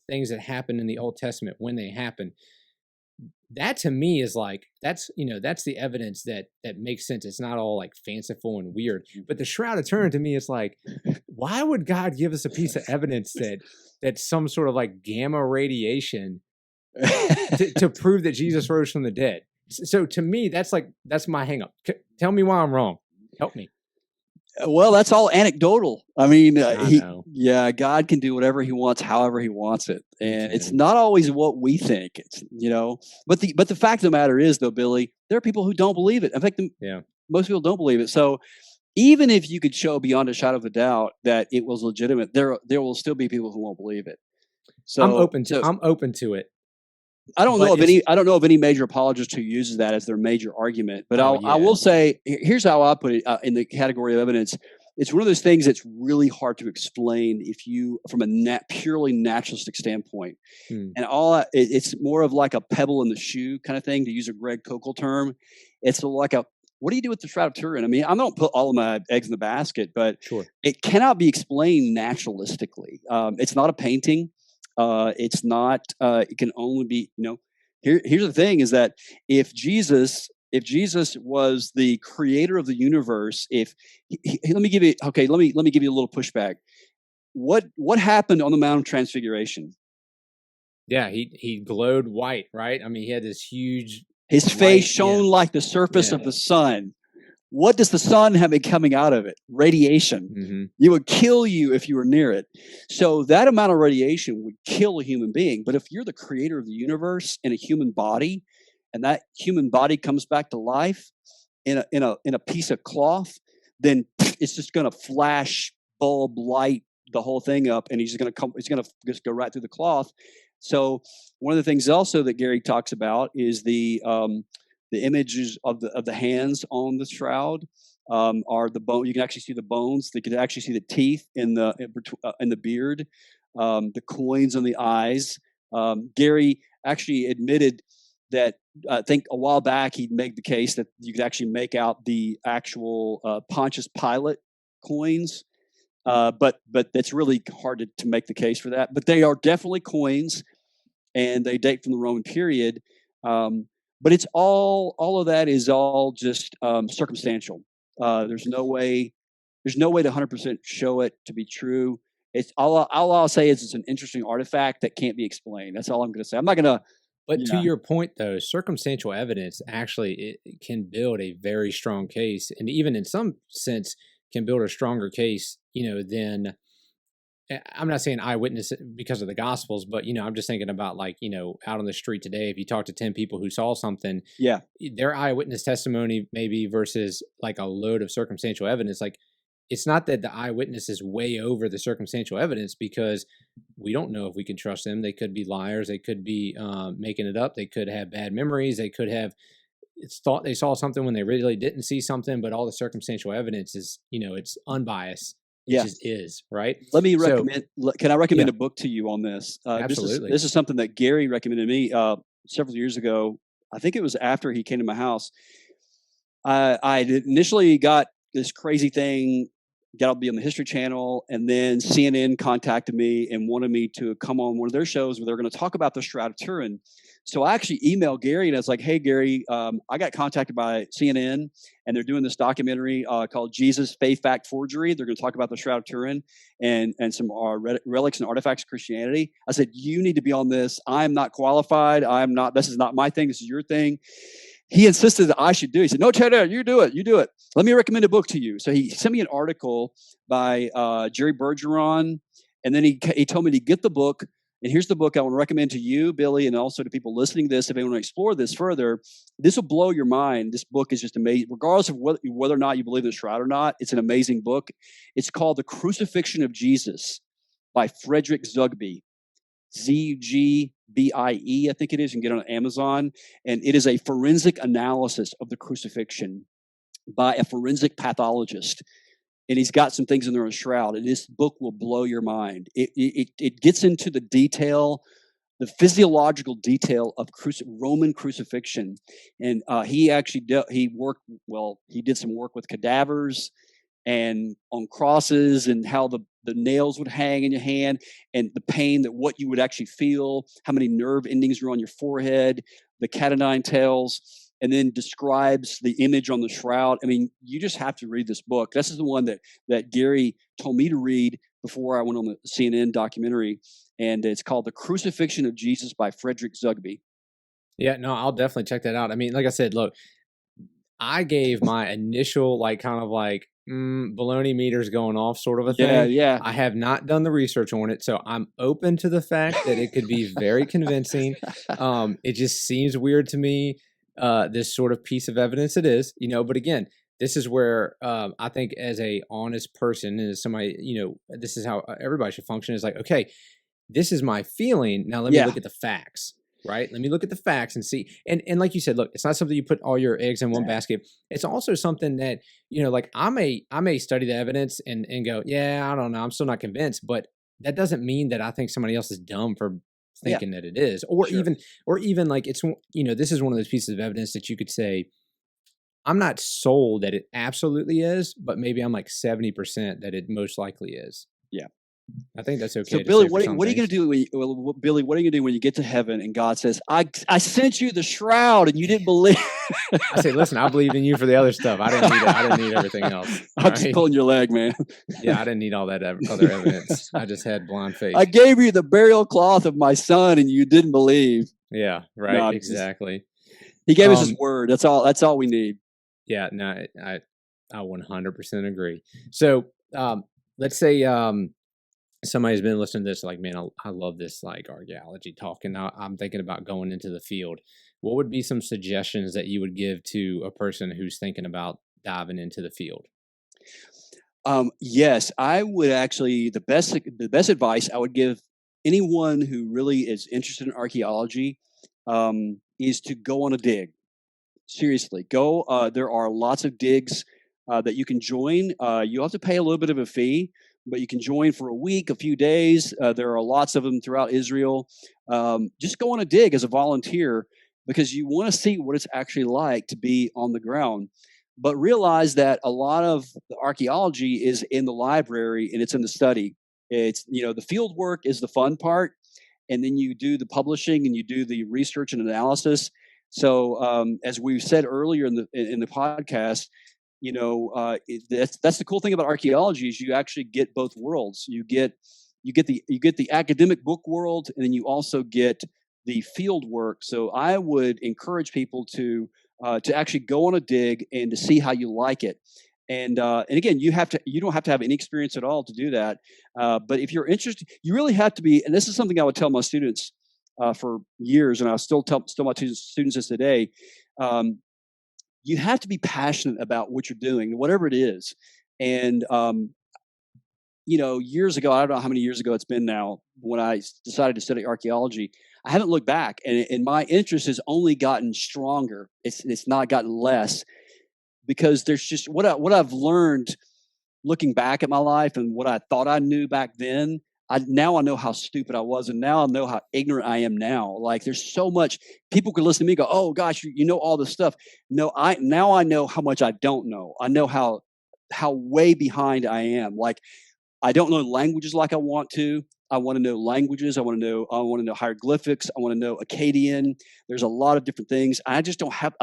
things that happen in the Old Testament when they happen. That to me is like, that's the evidence that makes sense. It's not all like fanciful and weird. But the Shroud of Turin to me is like, why would God give us a piece of evidence that some sort of like gamma radiation to prove that Jesus rose from the dead? So to me, that's my hang up. Tell me why I'm wrong. Help me. Well, that's all anecdotal. I mean, know. God can do whatever he wants, however he wants it. And it's Okay. not always what we think. It's, but the fact of the matter is though, Billy, there are people who don't believe it. In fact, most people don't believe it. So even if you could show beyond a shadow of a doubt that it was legitimate, there will still be people who won't believe it. So I'm open to it. I don't know of any major apologist who uses that as their major argument, but I will say, here's how I put it in the category of evidence. It's one of those things that's really hard to explain from a purely naturalistic standpoint. And it's more of like a pebble in the shoe kind of thing, to use a Greg Kokel term. It's like what do you do with the Shroud of Turin? I mean, I don't put all of my eggs in the basket, but it cannot be explained naturalistically. It's not a painting. It's not. It can only be. Here's the thing: is that if Jesus was the creator of the universe, let me give you a little pushback. What happened on the Mount of Transfiguration? Yeah, he glowed white, right? I mean, he had this huge. His face shone like the surface of the sun. What does the sun have coming out of it? Radiation. Mm-hmm. It would kill you if you were near it. So that amount of radiation would kill a human being. But if you're the creator of the universe in a human body, and that human body comes back to life in a piece of cloth, then it's just going to flash, bulb, light the whole thing up, and it's going to just go right through the cloth. So one of the things also that Gary talks about is the images of the hands on the shroud are the bone. You can actually see the bones. They can actually see the teeth in the beard, the coins on the eyes. Gary actually admitted that I think a while back he'd made the case that you could actually make out the actual Pontius Pilate coins. But it's really hard to make the case for that. But they are definitely coins, and they date from the Roman period. But it's all of that is all just circumstantial. There's no way to 100% show it to be true. It's all I'll say is it's an interesting artifact that can't be explained. That's all I'm going to say. I'm not going to. But to your point, though, circumstantial evidence actually it can build a very strong case, and even in some sense can build a stronger case, than. I'm not saying eyewitness because of the Gospels, but I'm just thinking about out on the street today. If you talk to 10 people who saw something, their eyewitness testimony maybe versus like a load of circumstantial evidence. Like, it's not that the eyewitness is way over the circumstantial evidence, because we don't know if we can trust them. They could be liars. They could be making it up. They could have bad memories. They could have thought they saw something when they really didn't see something. But all the circumstantial evidence is, it's unbiblionized. It just is, right? Let me recommend. Can I recommend a book to you on this? Absolutely. This is something that Gary recommended me several years ago. I think it was after he came to my house. I initially got this crazy thing, got to be on the History Channel, and then CNN contacted me and wanted me to come on one of their shows where they're going to talk about the Shroud of Turin. So I actually emailed Gary, and I was like, "Hey, Gary, I got contacted by CNN, and they're doing this documentary called Jesus, Faith, Fact, Forgery. They're going to talk about the Shroud of Turin and some relics and artifacts of Christianity." I said, "You need to be on this. I'm not qualified. This is not my thing. This is your thing." He insisted that I should do it. He said, "No, Ted, you do it. You do it. Let me recommend a book to you." So he sent me an article by Jerry Bergeron, and then he told me to get the book. And here's the book I want to recommend to you, Billy, and also to people listening to this. If they want to explore this further, this will blow your mind. This book is just amazing. Regardless of whether or not you believe in the Shroud or not, it's an amazing book. It's called The Crucifixion of Jesus by Frederick Zugby. Zgbie, I think it is. You can get it on Amazon. And it is a forensic analysis of the crucifixion by a forensic pathologist. And he's got some things in there on Shroud. And this book will blow your mind. It gets into the detail, the physiological detail of Roman crucifixion. And he actually did some work with cadavers and on crosses, and how the nails would hang in your hand, and the pain, that what you would actually feel, how many nerve endings are on your forehead, the cat o' nine tails, and then describes the image on the shroud. I mean, you just have to read this book. This is the one that Gary told me to read before I went on the CNN documentary, and it's called The Crucifixion of Jesus by Frederick Zugby. Yeah, no, I'll definitely check that out. I mean, like I said, look, I gave my initial kind of baloney meters going off sort of a thing. Yeah. I have not done the research on it, so I'm open to the fact that it could be very convincing. It just seems weird to me, this sort of piece of evidence it is, but again, this is where I think as a honest person, and as somebody, this is how everybody should function, is like, okay, this is my feeling. Now let me look at the facts. Right? Let me look at the facts and see. And like you said, look, it's not something you put all your eggs in one basket. It's also something that, I may study the evidence and go, yeah, I don't know, I'm still not convinced. But that doesn't mean that I think somebody else is dumb for thinking that it is. Or even it's, this is one of those pieces of evidence that you could say, I'm not sold that it absolutely is, but maybe I'm like 70% that it most likely is. Yeah. I think that's okay. So, Billy, what are you going to do? Billy, what are you going to do when you get to heaven and God says, "I sent you the shroud and you didn't believe"? I say, listen, I believe in you for the other stuff. I didn't need everything else. I'm just pulling your leg, man. Yeah, I didn't need all that other evidence. I just had blind faith. I gave you the burial cloth of my son, and you didn't believe. Yeah, right. No, exactly. He gave us his word. That's all. That's all we need. Yeah, no, I 100% agree. So, let's say somebody's been listening to this, like, man, I love this archaeology talk, and now I'm thinking about going into the field. What would be some suggestions that you would give to a person who's thinking about diving into the field? Yes, I would actually, the best advice I would give anyone who really is interested in archaeology is to go on a dig. Seriously, go. There are lots of digs that you can join. You have to pay a little bit of a fee, but you can join for a week, a few days. There are lots of them throughout Israel. Just go on a dig as a volunteer, because you want to see what it's actually like to be on the ground. But realize that a lot of the archaeology is in the library and it's in the study. It's, the field work is the fun part, and then you do the publishing and you do the research and analysis. So as we said earlier in the podcast, that's the cool thing about archaeology, is you actually get both worlds. You get the academic book world, and then you also get the field work. So I would encourage people to actually go on a dig and to see how you like it. And again, you don't have to have any experience at all to do that. But if you're interested, you really have to be. And this is something I would tell my students for years, and I still tell my students this today. You have to be passionate about what you're doing, whatever it is. And years ago, I don't know how many years ago it's been now, when I decided to study archaeology, I haven't looked back, and my interest has only gotten stronger. It's not gotten less, because there's just what I've learned looking back at my life, and what I thought I knew back then. Now I know how stupid I was, and now I know how ignorant I am now. Like, there's so much. People could listen to me and go, "Oh gosh, you know all this stuff." No, I know how much I don't know. I know how way behind I am. Like, I don't know languages like I want to. I want to know languages. I want to know hieroglyphics. I want to know Akkadian. There's a lot of different things. I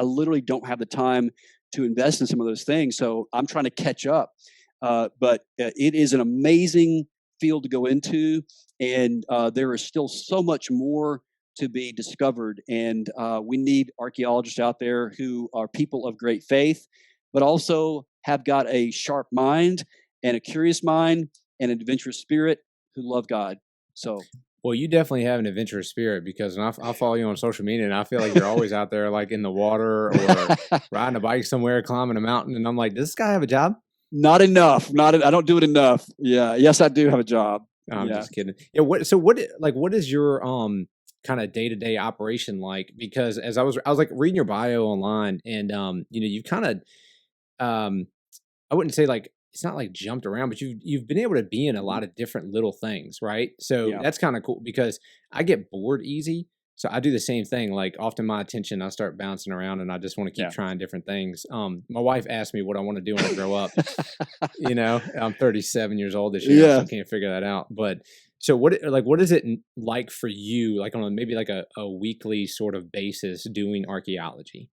literally don't have the time to invest in some of those things. So I'm trying to catch up. But it is an amazing field to go into, and there is still so much more to be discovered. And we need archaeologists out there who are people of great faith, but also have got a sharp mind and a curious mind and an adventurous spirit, who love God. So, well, you definitely have an adventurous spirit, because I'll follow you on social media, and I feel like you're always out there, like in the water or riding a bike somewhere, climbing a mountain, and I'm like, does this guy have a job? Not enough. I don't do it enough. Yeah. Yes, I do have a job. No, I'm just kidding. Yeah. What is your kind of day-to-day operation like? Because as I was like reading your bio online, and you've kind of I wouldn't say like, it's not like jumped around, but you've been able to be in a lot of different little things, right? So that's kind of cool, because I get bored easy. So I do the same thing. Like often my attention, I start bouncing around and I just want to keep trying different things. My wife asked me what I want to do when I grow up. I'm 37 years old this year. I still can't figure that out. But so what is it like for you, like on maybe like a weekly sort of basis doing archaeology?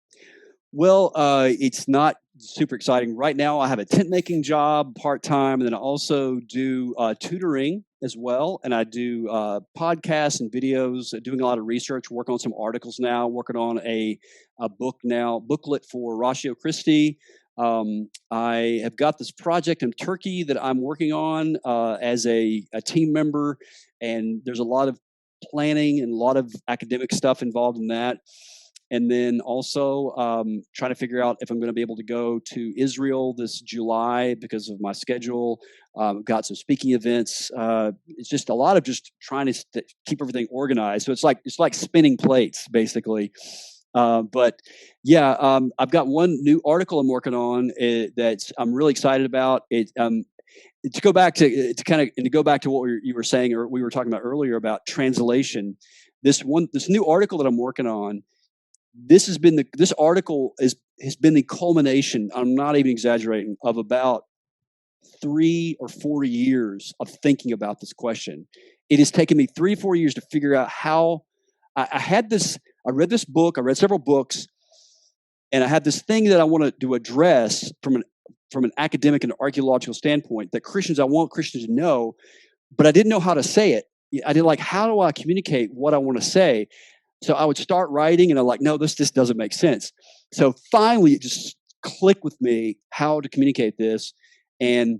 Well, it's not super exciting. Right now, I have a tent making job part-time, and then I also do tutoring as well. And I do podcasts and videos, doing a lot of research, working on some articles now, working on a booklet for Ratio Christi. I have got this project in Turkey that I'm working on as a team member, and there's a lot of planning and a lot of academic stuff involved in that. And then also trying to figure out if I'm going to be able to go to Israel this July because of my schedule. I've got some speaking events. It's just a lot of just trying to keep everything organized. So it's like spinning plates, basically. But yeah, I've got one new article I'm working on that I'm really excited about. To go back to what you were saying, or we were talking about earlier about translation. This new article that I'm working on. This article has been the culmination, I'm not even exaggerating, of about 3 or 4 years of thinking about this question. It has taken me 3 or 4 years to figure out how I read this book, I read several books, and I had this thing that I wanted to address from an academic and archaeological standpoint that I want Christians to know, but I didn't know how to say it. I didn't how do I communicate what I want to say? So I would start writing and I'm like, no, this just doesn't make sense. So finally, it just clicked with me how to communicate this. And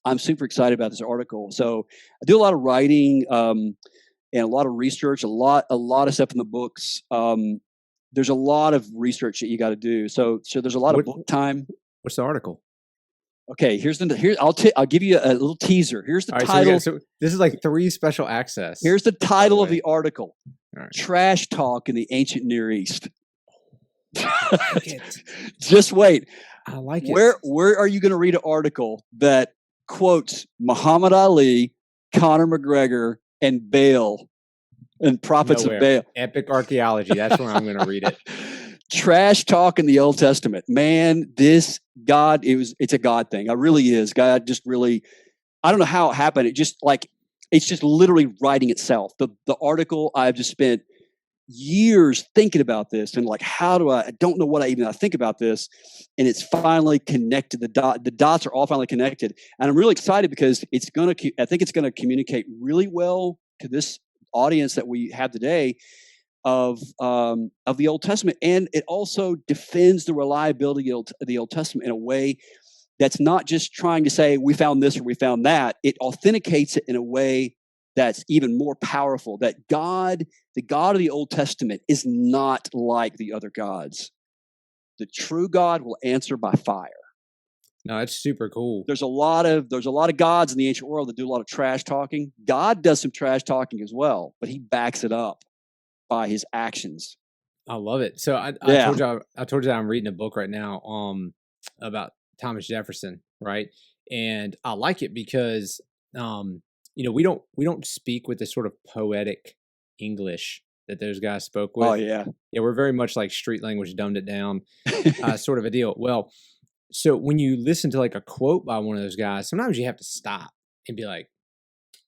I'm super excited about this article. So I do a lot of writing and a lot of research, a lot of stuff in the books. There's a lot of research that you got to do. So there's a lot of book time. What's the article? Okay, I'll give you a little teaser. Here's the title. So this is like 3 special access. Here's the title of the article. All right. Trash Talk in the Ancient Near East. I like it. Just wait. I like it. Where are you going to read an article that quotes Muhammad Ali, Conor McGregor, and Baal, and prophets of Baal? Epic archaeology. That's where I'm going to read it. Trash talk in the Old Testament. Man, it's a God thing. It really is. God just really, I don't know how it happened. It's just literally writing itself. The article, I've just spent years thinking about this and I don't know what I think about this. And it's finally connected. The dots are all finally connected. And I'm really excited because I think it's going to communicate really well to this audience that we have today of the Old Testament. And it also defends the reliability of the Old Testament in a way that's not just trying to say we found this or we found that. It authenticates it in a way that's even more powerful, that God, the God of the Old Testament, is not like the other gods. The true God will answer by fire. No, it's super cool. There's a lot of gods in the ancient world that do a lot of trash talking. God does some trash talking as well, but he backs it up by his actions. I love it. So I told you I'm reading a book right now about Thomas Jefferson, right? And I like it because we don't speak with the sort of poetic English that those guys spoke with. Oh yeah. Yeah, we're very much like street language, dumbed it down, sort of a deal. Well, so when you listen to a quote by one of those guys, sometimes you have to stop and be like,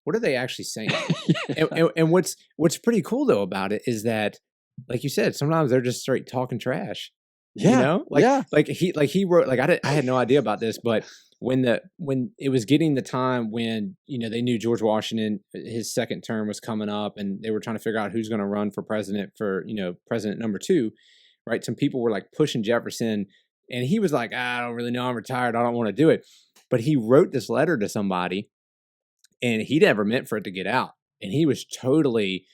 what are they actually saying? Yeah. And what's pretty cool though about it is that, like you said, sometimes they're just straight talking trash. Yeah. He wrote, I had no idea about this, but when it was getting the time when, they knew George Washington, his second term was coming up and they were trying to figure out who's going to run for president for, president number 2, right? Some people were pushing Jefferson and he was like, I don't really know. I'm retired. I don't want to do it. But he wrote this letter to somebody and he never meant for it to get out. And he was totally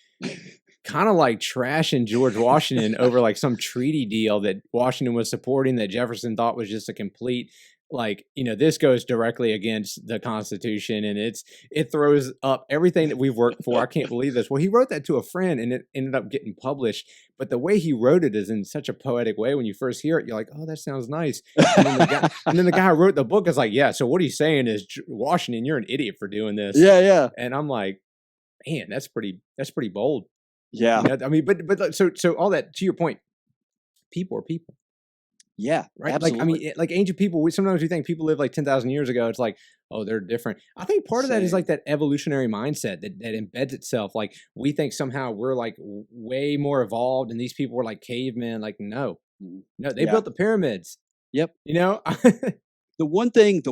kind of trashing George Washington over some treaty deal that Washington was supporting that Jefferson thought was just a complete, this goes directly against the Constitution and it throws up everything that we've worked for. I can't believe this. Well, he wrote that to a friend and it ended up getting published. But the way he wrote it is in such a poetic way. When you first hear it, you're like, oh, that sounds nice. And then the guy who wrote the book is like, yeah, so what he's saying is, Washington, you're an idiot for doing this. Yeah, yeah. And I'm like, man, that's pretty bold. Yeah. You know, I mean, but so all that, to your point, people are people. Yeah, Right. absolutely. Like, I mean, like ancient people, sometimes we think people live like 10,000 years ago. It's like, oh, they're different. I think part of that is like that evolutionary mindset that embeds itself. Like we think somehow we're like way more evolved and these people were like cavemen. Like, no, they built the pyramids. Yep. You know, The one thing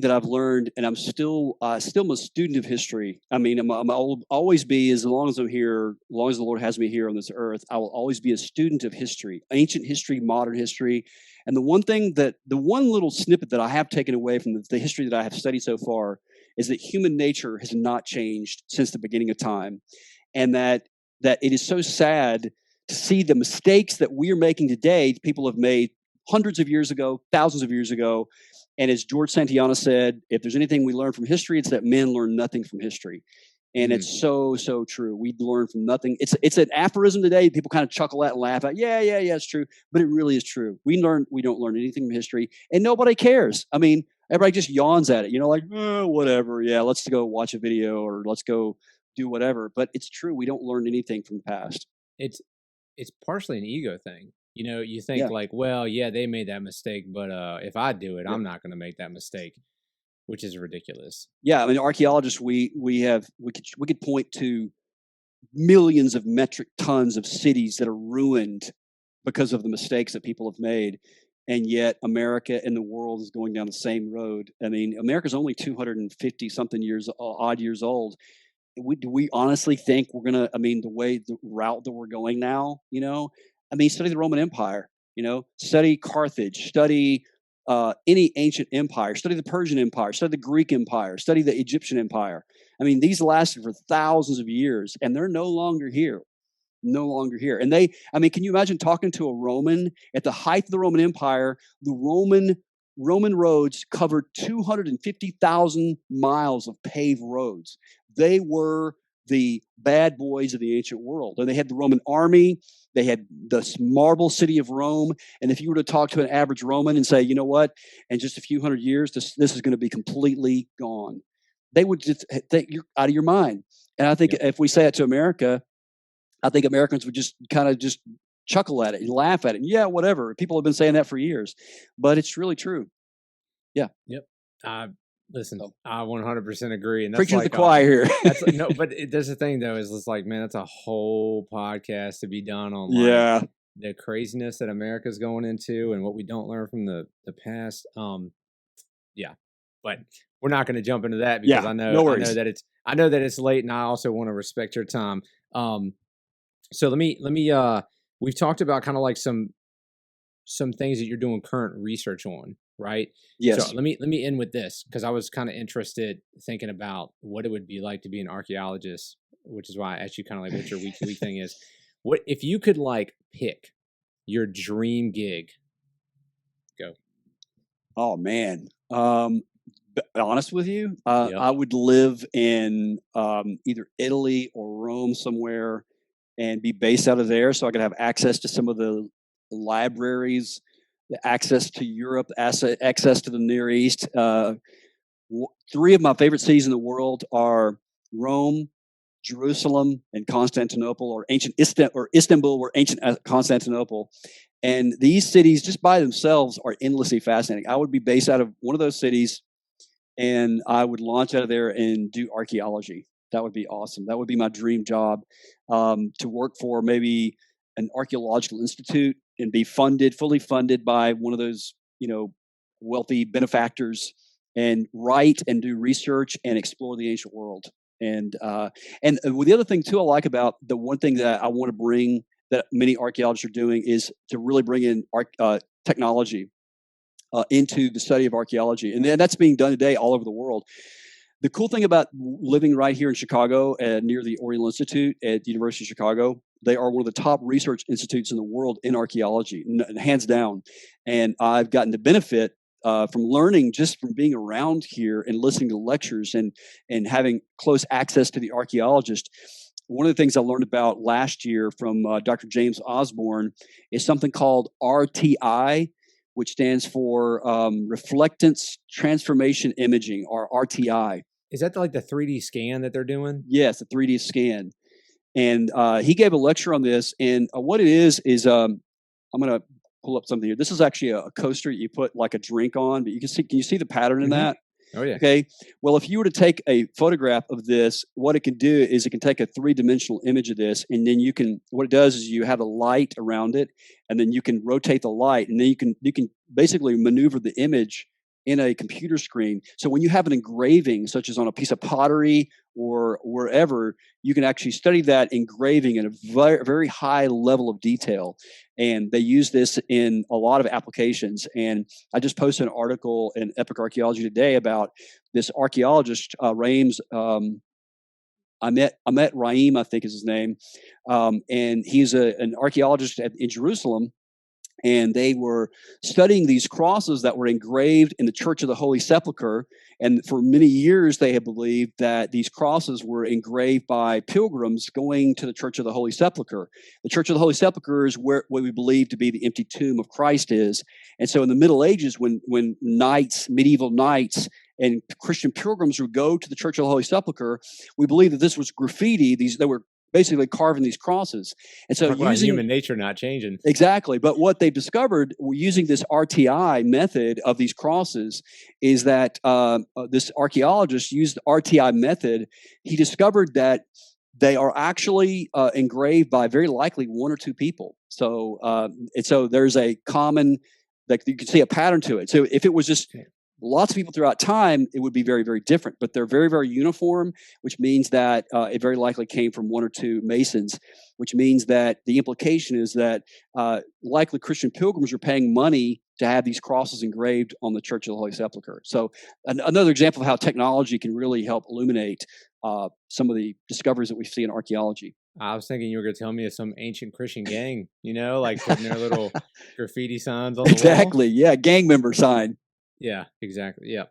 that I've learned, and I'm still a student of history. I mean, I'll always be, as long as I'm here, as long as the Lord has me here on this earth, I will always be a student of history, ancient history, modern history. And the one little snippet that I have taken away from the history that I have studied so far is that human nature has not changed since the beginning of time, and that it is so sad to see the mistakes that we are making today. People have made hundreds of years ago, thousands of years ago. And as George Santayana said, if there's anything we learn from history, it's that men learn nothing from history. And it's so true. We learn from nothing. It's an aphorism today. People kind of chuckle at and laugh at. Yeah, it's true. But it really is true. We don't learn anything from history, and nobody cares. I mean, everybody just yawns at it. You know, like, whatever. Yeah, let's go watch a video or let's go do whatever. But it's true. We don't learn anything from the past. It's partially an ego thing. You know, you think like, well, yeah, they made that mistake, but if I do it, I'm not going to make that mistake, which is ridiculous. Yeah, I mean, archaeologists, we could point to millions of metric tons of cities that are ruined because of the mistakes that people have made, and yet America and the world is going down the same road. I mean, America's only 250 something years old. Do we honestly think we're gonna? I mean, the route that we're going now, you know. I mean, study the Roman Empire, you know, study Carthage, study any ancient empire, study the Persian Empire, study the Greek Empire, study the Egyptian Empire. I mean, these lasted for thousands of years, and they're no longer here. No longer here. And can you imagine talking to a Roman at the height of the Roman Empire? The Roman roads covered 250,000 miles of paved roads. They were the bad boys of the ancient world. And they had the Roman army. They had the marble city of Rome. And if you were to talk to an average Roman and say, you know what, in just a few hundred years, this is going to be completely gone, they would just think you're out of your mind. And I think if we say it to America, I think Americans would just kind of just chuckle at it and laugh at it. And yeah, whatever. People have been saying that for years, but it's really true. Yeah. Yep. Listen, I 100% agree. And that's preaching to the choir here. No, but there's the thing though, is it's like, man, that's a whole podcast to be done on like the craziness that America's going into and what we don't learn from the past. But we're not going to jump into that because I know that it's late, and I also want to respect your time. So let me we've talked about kind of like some things that you're doing current research on, right? Yes. So let me end with this, because I was kind of interested thinking about what it would be like to be an archaeologist, which is why I asked you kind of like what your week to week thing is. What if you could like pick your dream gig? Go. Oh man. Honest with you, I would live in either Italy or Rome somewhere and be based out of there, so I could have access to some of the libraries, the access to Europe, access to the Near East. Three of my favorite cities in the world are Rome, Jerusalem, and Constantinople, or Istanbul, or ancient Constantinople. And these cities, just by themselves, are endlessly fascinating. I would be based out of one of those cities, and I would launch out of there and do archaeology. That would be awesome. That would be my dream job, to work for maybe an archaeological institute and be fully funded by one of those, wealthy benefactors, and write and do research and explore the ancient world. And the other thing too, I like about the one thing that I want to bring that many archaeologists are doing is to really bring in technology into the study of archaeology. And that's being done today all over the world. The cool thing about living right here in Chicago, near the Oriental Institute at the University of Chicago, they are one of the top research institutes in the world in archaeology, hands down. And I've gotten to benefit from learning just from being around here and listening to lectures and having close access to the archaeologist. One of the things I learned about last year from Dr. James Osborne is something called RTI, which stands for Reflectance Transformation Imaging, or RTI. Is that like the 3D scan that they're doing? Yes, the 3D scan. and he gave a lecture on this. And what it is I'm going to pull up something here. This is actually a coaster you put like a drink on, but you can see. Can you see the pattern in that? Oh, yeah. Okay. Well, if you were to take a photograph of this, what it can do is it can take a 3-dimensional image of this, and then what it does is you have a light around it, and then you can rotate the light, and then you can basically maneuver the image in a computer screen. So when you have an engraving, such as on a piece of pottery or wherever, you can actually study that engraving at a very, very high level of detail. And they use this in a lot of applications. And I just posted an article in Epic Archaeology today about this archaeologist, Raim's. I met Raim, I think is his name, and he's an archaeologist in Jerusalem. And they were studying these crosses that were engraved in the Church of the Holy Sepulchre. And for many years, they had believed that these crosses were engraved by pilgrims going to the Church of the Holy Sepulchre. The Church of the Holy Sepulchre is where what we believe to be the empty tomb of Christ is. And so in the Middle Ages, when medieval knights and Christian pilgrims would go to the Church of the Holy Sepulchre, we believe that this was graffiti. They were basically carving these crosses. And so using human nature not changing. Exactly. But what they discovered using this RTI method of these crosses is that this archaeologist used the RTI method. He discovered that they are actually engraved by very likely 1 or 2 people. So and so there's a common, like you can see a pattern to it. So if it was just lots of people throughout time, it would be very, very different. But they're very, very uniform, which means that it very likely came from 1 or 2 masons, which means that the implication is that likely Christian pilgrims are paying money to have these crosses engraved on the Church of the Holy Sepulchre. So another example of how technology can really help illuminate some of the discoveries that we see in archaeology. I was thinking you were going to tell me of some ancient Christian gang, like putting their little graffiti signs on the wall. Exactly. Yeah. Gang member sign. Yeah, exactly. Yeah.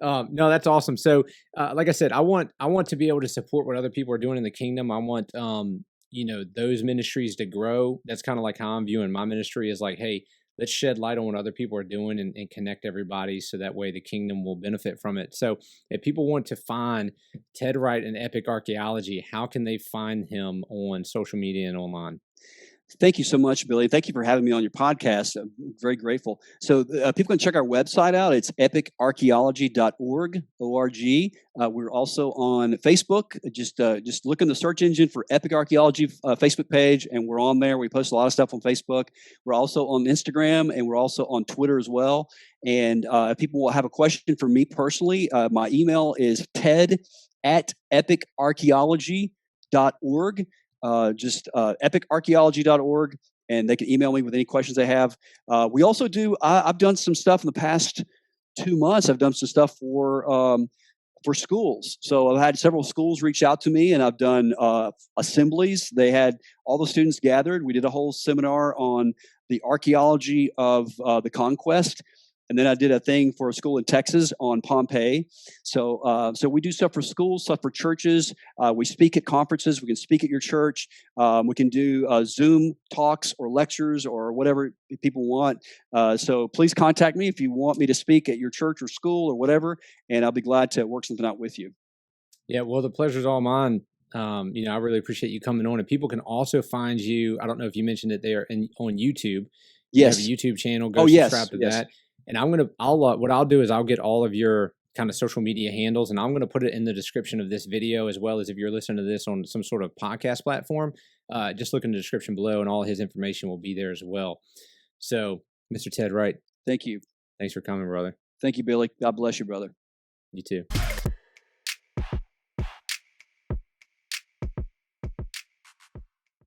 No, that's awesome. So, like I said, I want to be able to support what other people are doing in the kingdom. I want, those ministries to grow. That's kind of like how I'm viewing my ministry is like, hey, let's shed light on what other people are doing and connect everybody so that way the kingdom will benefit from it. So if people want to find Ted Wright and Epic Archaeology, how can they find him on social media and online? Thank you so much, Billy. Thank you for having me on your podcast. I'm very grateful. So people can check our website out. It's epicarchaeology.org, O-R-G. We're also on Facebook. Just look in the search engine for Epic Archaeology Facebook page, and we're on there. We post a lot of stuff on Facebook. We're also on Instagram, and we're also on Twitter as well. And if people will have a question for me personally, my email is ted@epicarchaeology.org. Epicarchaeology.org, and they can email me with any questions they have. We also do, I've done some stuff in the past 2 months. I've done some stuff for schools. So I've had several schools reach out to me, and I've done assemblies. They had all the students gathered. We did a whole seminar on the archaeology of the conquest. And then I did a thing for a school in Texas on Pompeii. So we do stuff for schools, stuff for churches. We speak at conferences. We can speak at your church. We can do Zoom talks or lectures or whatever people want. So please contact me if you want me to speak at your church or school or whatever, and I'll be glad to work something out with you. Yeah, well, the pleasure's all mine. I really appreciate you coming on. And people can also find you. I don't know if you mentioned it there on YouTube. Yes. You have a YouTube channel. Go subscribe to that. And what I'll do is I'll get all of your kind of social media handles, and I'm going to put it in the description of this video, as well as if you're listening to this on some sort of podcast platform, just look in the description below and all his information will be there as well. So, Mr. Ted Wright. Thank you. Thanks for coming, brother. Thank you, Billy. God bless you, brother. You too.